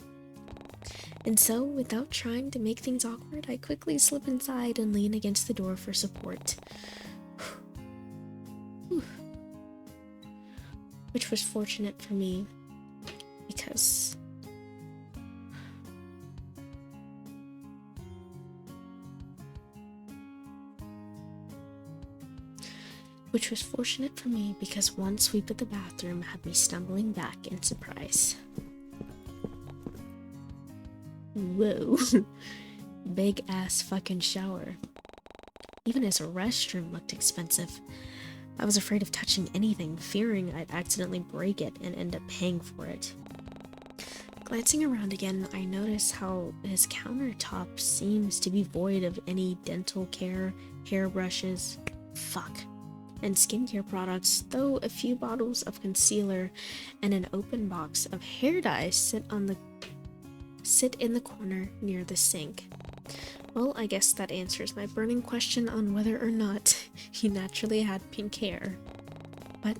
And so, without trying to make things awkward, I quickly slip inside and lean against the door for support. Which was fortunate for me, because... one sweep at the bathroom had me stumbling back in surprise. Whoa. Big ass fucking shower. Even his restroom looked expensive. I was afraid of touching anything, fearing I'd accidentally break it and end up paying for it. Glancing around again, I notice how his countertop seems to be void of any dental care, hairbrushes, and skincare products, though a few bottles of concealer and an open box of hair dye sit in the corner near the sink. Well, I guess that answers my burning question on whether or not he naturally had pink hair. But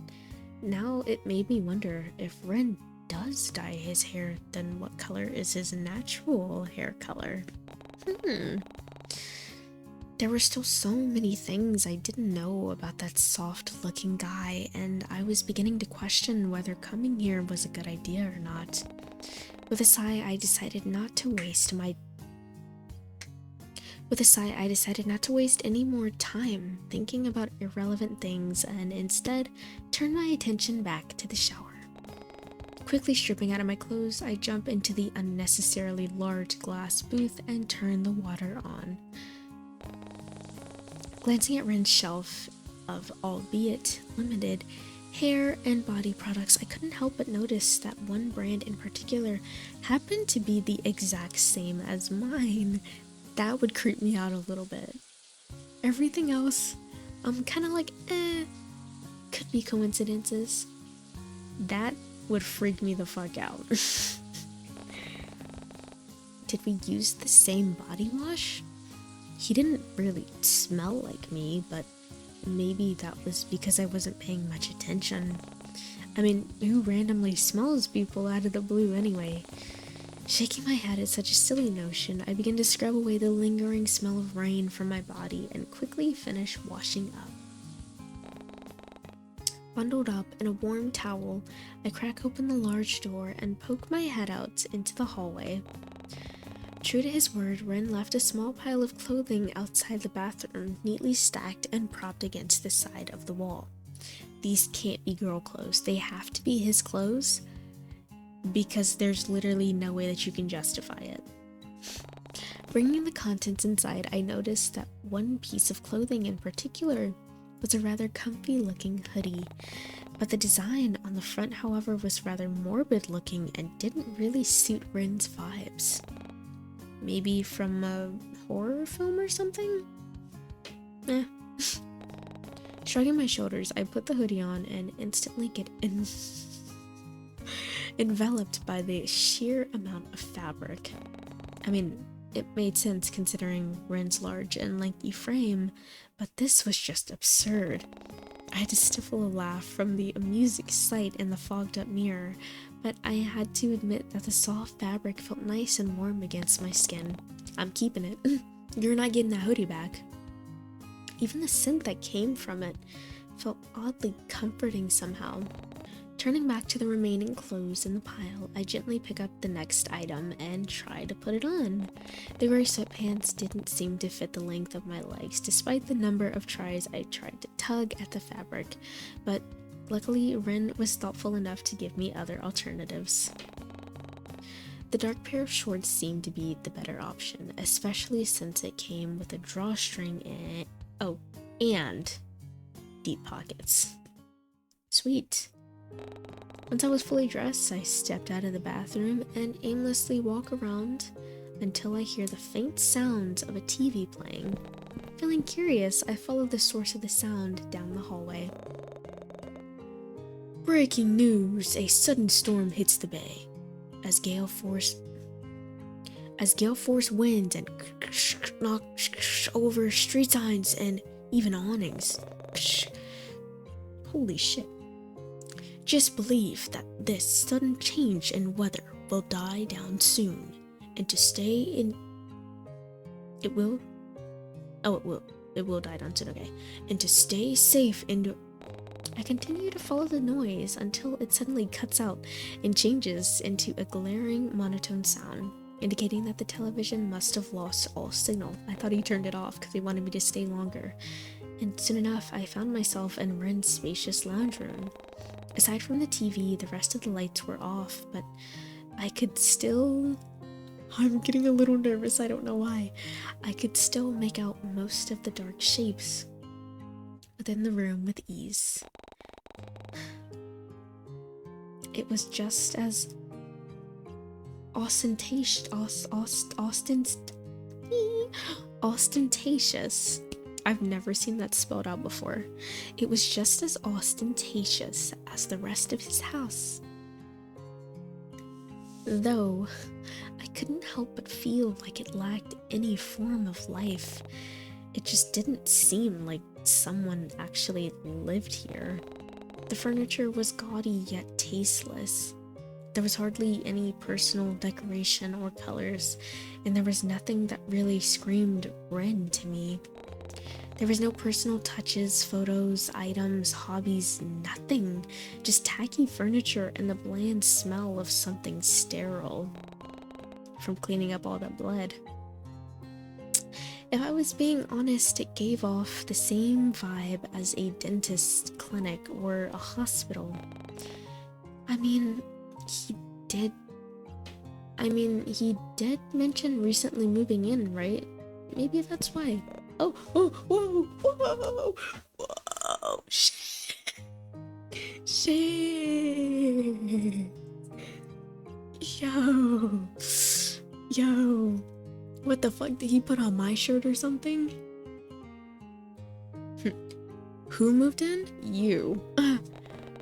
now it made me wonder, if Ren does dye his hair, then what color is his natural hair color? There were still so many things I didn't know about that soft-looking guy, and I was beginning to question whether coming here was a good idea or not. With a sigh, I decided not to waste any more time thinking about irrelevant things and instead turned my attention back to the shower. Quickly stripping out of my clothes, I jump into the unnecessarily large glass booth and turn the water on. Glancing at Ren's shelf of, albeit limited, hair and body products, I couldn't help but notice that one brand in particular happened to be the exact same as mine. That would creep me out a little bit. Everything else, I'm kind of like, could be coincidences. That would freak me the fuck out. Did we use the same body wash? He didn't really smell like me, but maybe that was because I wasn't paying much attention. I mean, who randomly smells people out of the blue anyway? Shaking my head at such a silly notion, I begin to scrub away the lingering smell of rain from my body and quickly finish washing up. Bundled up in a warm towel, I crack open the large door and poke my head out into the hallway. True to his word, Ren left a small pile of clothing outside the bathroom, neatly stacked and propped against the side of the wall. These can't be girl clothes, they have to be his clothes, because there's literally no way that you can justify it. Bringing the contents inside, I noticed that one piece of clothing in particular was a rather comfy looking hoodie, but the design on the front, however, was rather morbid looking and didn't really suit Ren's vibes. Maybe from a horror film or something? Shrugging my shoulders, I put the hoodie on and instantly get enveloped by the sheer amount of fabric. I mean, it made sense considering Ren's large and lengthy frame, but this was just absurd. I had to stifle a laugh from the amusing sight in the fogged up mirror, but I had to admit that the soft fabric felt nice and warm against my skin. I'm keeping it. You're not getting that hoodie back. Even the scent that came from it felt oddly comforting somehow. Turning back to the remaining clothes in the pile, I gently pick up the next item and try to put it on. The gray sweatpants didn't seem to fit the length of my legs, despite the number of tries I tried to tug at the fabric, but luckily Ren was thoughtful enough to give me other alternatives. The dark pair of shorts seemed to be the better option, especially since it came with a drawstring and deep pockets. Sweet. Once I was fully dressed, I stepped out of the bathroom and aimlessly walk around until I hear the faint sounds of a TV playing. Feeling curious, I follow the source of the sound down the hallway. Breaking news! A sudden storm hits the bay. As gale force winds and knock over street signs and even awnings. Holy shit. Just believe that this sudden change in weather will die down soon, and to stay in... It will die down soon, okay. And to stay safe I continue to follow the noise until it suddenly cuts out and changes into a glaring monotone sound, indicating that the television must have lost all signal. I thought he turned it off because he wanted me to stay longer. And soon enough, I found myself in Ren's spacious lounge room. Aside from the TV, the rest of the lights were off, but I could still... I'm getting a little nervous, I don't know why. I could still make out most of the dark shapes within the room with ease. It was just as ostentatious. I've never seen that spelled out before. It was just as ostentatious as the rest of his house. Though, I couldn't help but feel like it lacked any form of life. It just didn't seem like someone actually lived here. The furniture was gaudy yet tasteless. There was hardly any personal decoration or colors, and there was nothing that really screamed Ren to me. There was no personal touches, photos, items, hobbies, nothing. Just tacky furniture and the bland smell of something sterile from cleaning up all that blood. If I was being honest, it gave off the same vibe as a dentist clinic or a hospital. He did mention recently moving in, right? Maybe that's why. Whoa, shit. Yo, what the fuck, did he put on my shirt or something? Who moved in? You.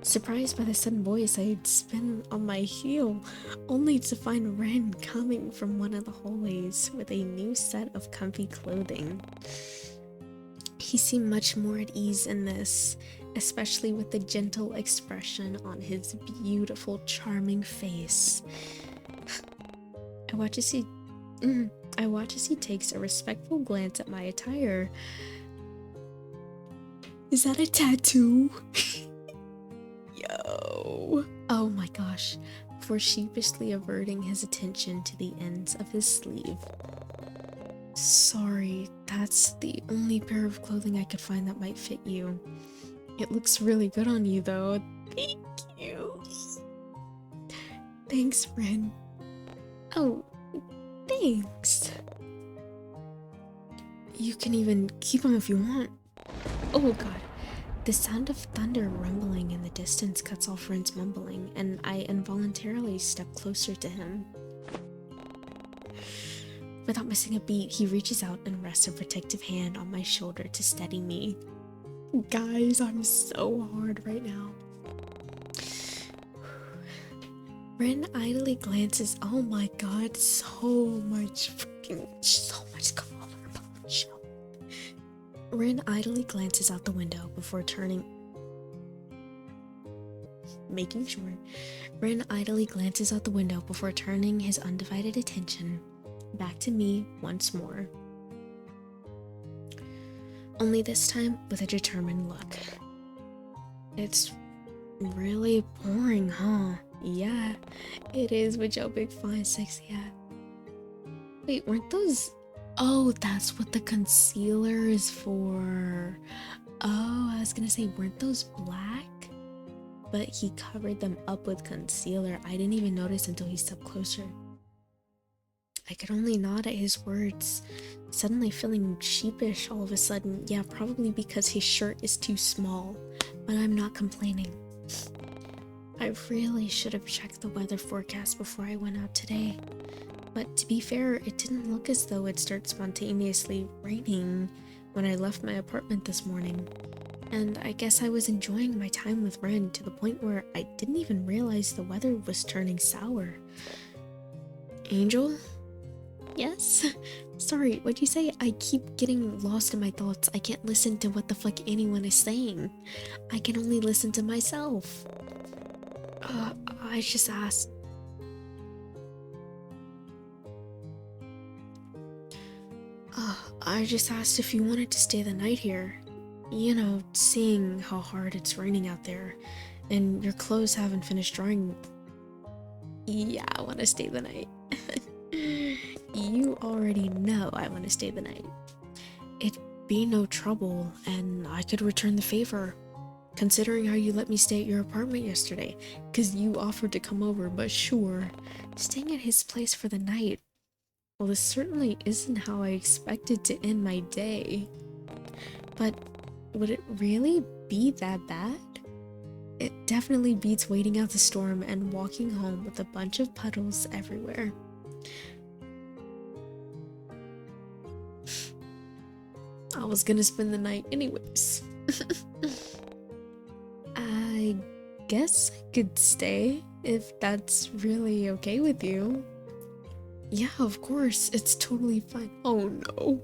Surprised by the sudden voice, I'd spin on my heel, only to find Ren coming from one of the hallways with a new set of comfy clothing. He seemed much more at ease in this, especially with the gentle expression on his beautiful, charming face. I watch as he takes a respectful glance at my attire. Is that a tattoo? Yo. Oh my gosh. Before sheepishly averting his attention to the ends of his sleeve. Sorry, that's the only pair of clothing I could find that might fit you. It looks really good on you though. Thank you. Thanks, Ren. Oh, thanks. You can even keep them if you want. Oh god. The sound of thunder rumbling in the distance cuts off Ren's mumbling, and I involuntarily step closer to him. Without missing a beat, he reaches out and rests a protective hand on my shoulder to steady me. Guys, I'm so hard right now. Ren idly glances. Oh my god, so much color about you. Ren idly glances out the window before turning. Ren idly glances out the window before turning his undivided attention back to me once more. Only this time with a determined look. It's Really boring, huh? Yeah, it is with your big fine sexy hat. Wait, weren't those... Oh, that's what the concealer is for. Oh, I was gonna say, weren't those black? But he covered them up with concealer. I didn't even notice until he stepped closer. I could only nod at his words, suddenly feeling sheepish all of a sudden. Yeah, probably because his shirt is too small, but I'm not complaining. I really should have checked the weather forecast before I went out today. But to be fair, it didn't look as though it'd start spontaneously raining when I left my apartment this morning. And I guess I was enjoying my time with Ren to the point where I didn't even realize the weather was turning sour. Angel? Yes? Sorry, what'd you say? I keep getting lost in my thoughts. I can't listen to what the fuck anyone is saying. I can only listen to myself. I just asked. I just asked if you wanted to stay the night here. You know, seeing how hard it's raining out there, and your clothes haven't finished drying. Yeah, I want to stay the night. You already know I want to stay the night. It'd be no trouble, and I could return the favor. Considering how you let me stay at your apartment yesterday, because you offered to come over, but sure, staying at his place for the night. Well, this certainly isn't how I expected to end my day. But would it really be that bad? It definitely beats waiting out the storm and walking home with a bunch of puddles everywhere. I was gonna spend the night anyways. I guess I could stay if that's really okay with you. Yeah, of course, it's totally fine. Oh no.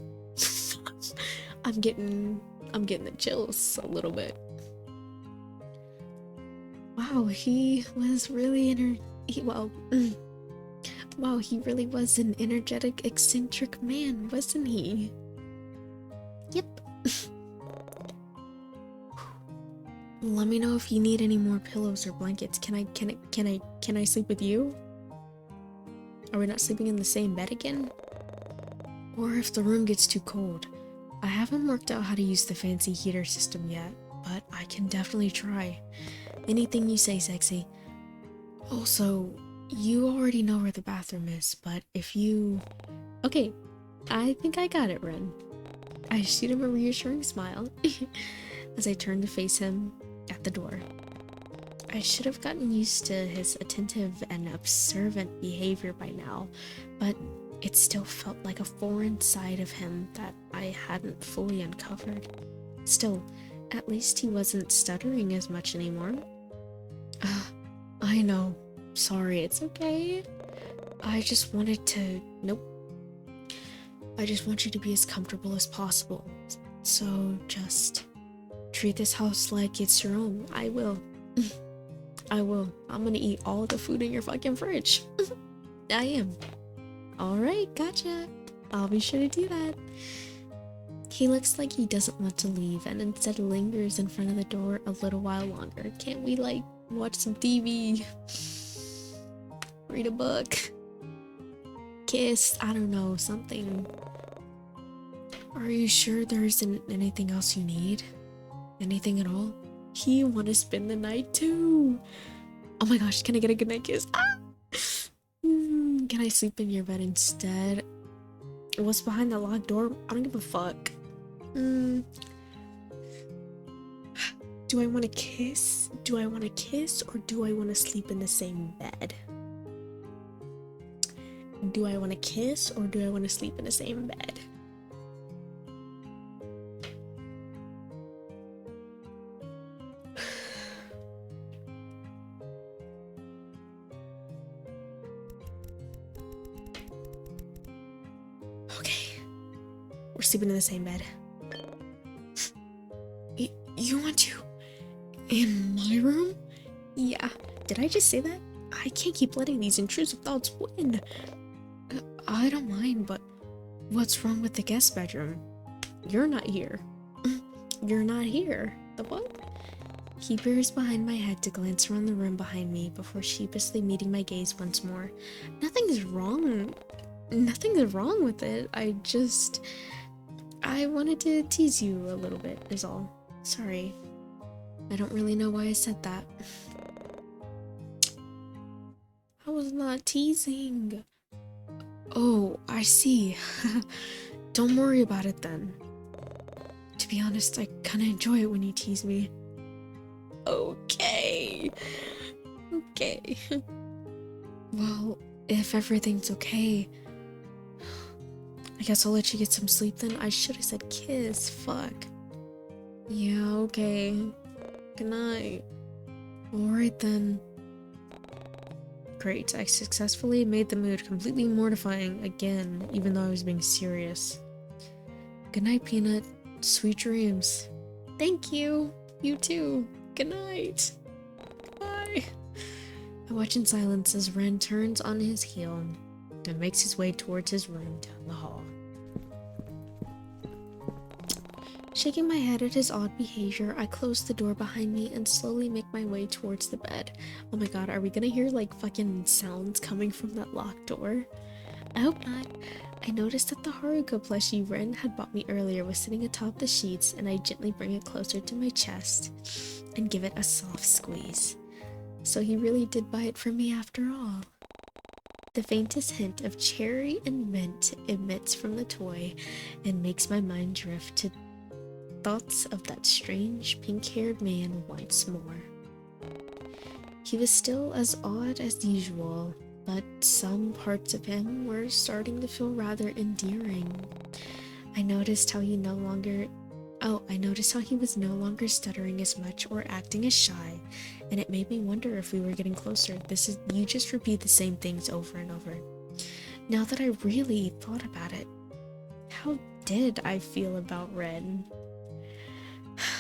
I'm getting the chills a little bit. Wow, he was really wow, he really was an energetic, eccentric man, wasn't he? Yep. Let me know if you need any more pillows or blankets. Can I sleep with you? Are we not sleeping in the same bed again? Or if the room gets too cold. I haven't worked out how to use the fancy heater system yet, but I can definitely try. Anything you say, sexy. Also, you already know where the bathroom is, but if you... Okay, I think I got it, Ren. I shoot him a reassuring smile as I turn to face him at the door. I should have gotten used to his attentive and observant behavior by now, but it still felt like a foreign side of him that I hadn't fully uncovered. Still, at least he wasn't stuttering as much anymore. I know. Sorry, it's okay. I just wanted to... Nope. I just want you to be as comfortable as possible. So just treat this house like it's your own. I will. I will. I'm gonna eat all the food in your fucking fridge. I am. Alright, gotcha. I'll be sure to do that. He looks like he doesn't want to leave and instead lingers in front of the door a little while longer. Can't we, like, watch some TV? Read a book? Kiss? I don't know, something. Are you sure there isn't anything else you need? Anything at all? He want to spend the night too. Oh my gosh, can I get a goodnight kiss? Ah! Can I sleep in your bed instead? What's behind the locked door? I don't give a fuck. Do I want to kiss? Do I want to kiss or do I want to sleep in the same bed? Do I want to kiss or do I want to sleep in the same bed? Okay, we're sleeping in the same bed. You want to? In my room? Yeah, did I just say that? I can't keep letting these intrusive thoughts win. I don't mind, but what's wrong with the guest bedroom? You're not here. You're not here. The what? He peers behind my head to glance around the room behind me before sheepishly meeting my gaze once more. Nothing's wrong. Nothing's wrong with it. I wanted to tease you a little bit, is all. Sorry. I don't really know why I said that. I was not teasing. Oh, I see. Don't worry about it then. To be honest, I kinda enjoy it when you tease me. Okay. Okay. Well, if everything's okay, I guess I'll let you get some sleep then. I should have said kiss. Fuck. Yeah, okay. Good night. Alright then. Great, I successfully made the mood completely mortifying again, even though I was being serious. Good night, Peanut. Sweet dreams. Thank you. You too. Good night. Bye. I watch in silence as Ren turns on his heel and makes his way towards his room down the hall. Shaking my head at his odd behavior, I close the door behind me and slowly make my way towards the bed. Oh my god, are we gonna hear like fucking sounds coming from that locked door? I hope not. I noticed that the Haruka plushie Ren had bought me earlier was sitting atop the sheets, and I gently bring it closer to my chest and give it a soft squeeze. So he really did buy it for me after all. The faintest hint of cherry and mint emits from the toy and makes my mind drift to thoughts of that strange pink-haired man once more. He was still as odd as usual, but some parts of him were starting to feel rather endearing. I noticed how he was no longer stuttering as much or acting as shy, and it made me wonder if we were getting closer. You just repeat the same things over and over. Now that I really thought about it, how did I feel about Ren?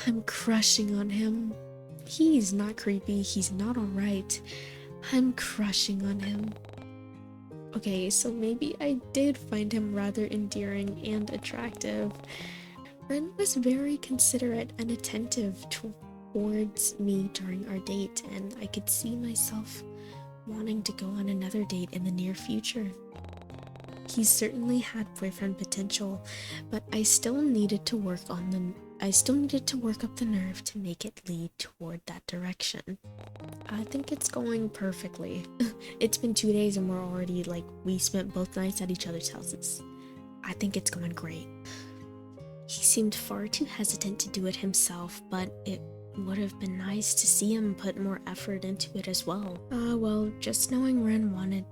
I'm crushing on him. He's not creepy, he's not alright. I'm crushing on him. Okay, so maybe I did find him rather endearing and attractive. Ren was very considerate and attentive towards me during our date, and I could see myself wanting to go on another date in the near future. He certainly had boyfriend potential, but I still needed to work up the nerve to make it lead toward that direction. I think it's going perfectly. It's been 2 days and we're already we spent both nights at each other's houses. I think it's going great. He seemed far too hesitant to do it himself, but it would have been nice to see him put more effort into it as well. Well, just knowing Ren wanted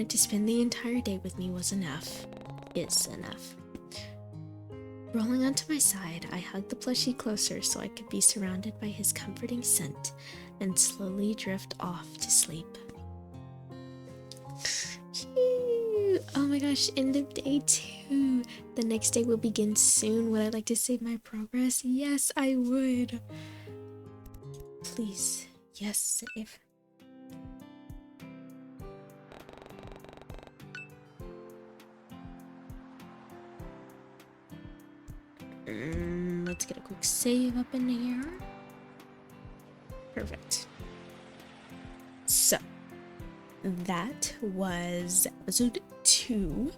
to spend the entire day with me was enough. Is enough. Rolling onto my side, I hugged the plushie closer so I could be surrounded by his comforting scent and slowly drift off to sleep. Oh my gosh, end of day 2. The next day will begin soon. Would I like to save my progress? Yes, I would. Please, yes, save. Let's get a quick save up in here. Perfect. So, that was episode 2.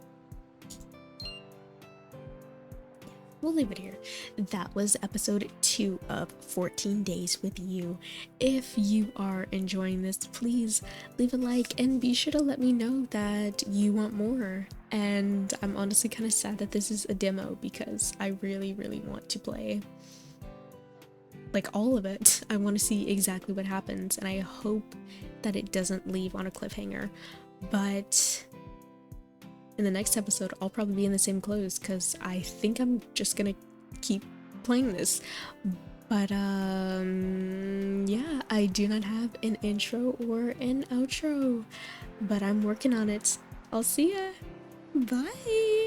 We'll leave it here. That was episode 2 of 14 Days with You. If you are enjoying this, please leave a like and be sure to let me know that you want more. And I'm honestly kind of sad that this is a demo because I really, really want to play all of it. I want to see exactly what happens, and I hope that it doesn't leave on a cliffhanger. But in the next episode, I'll probably be in the same clothes because I think I'm just gonna keep playing this. But yeah, I do not have an intro or an outro, but I'm working on it. I'll see ya. Bye.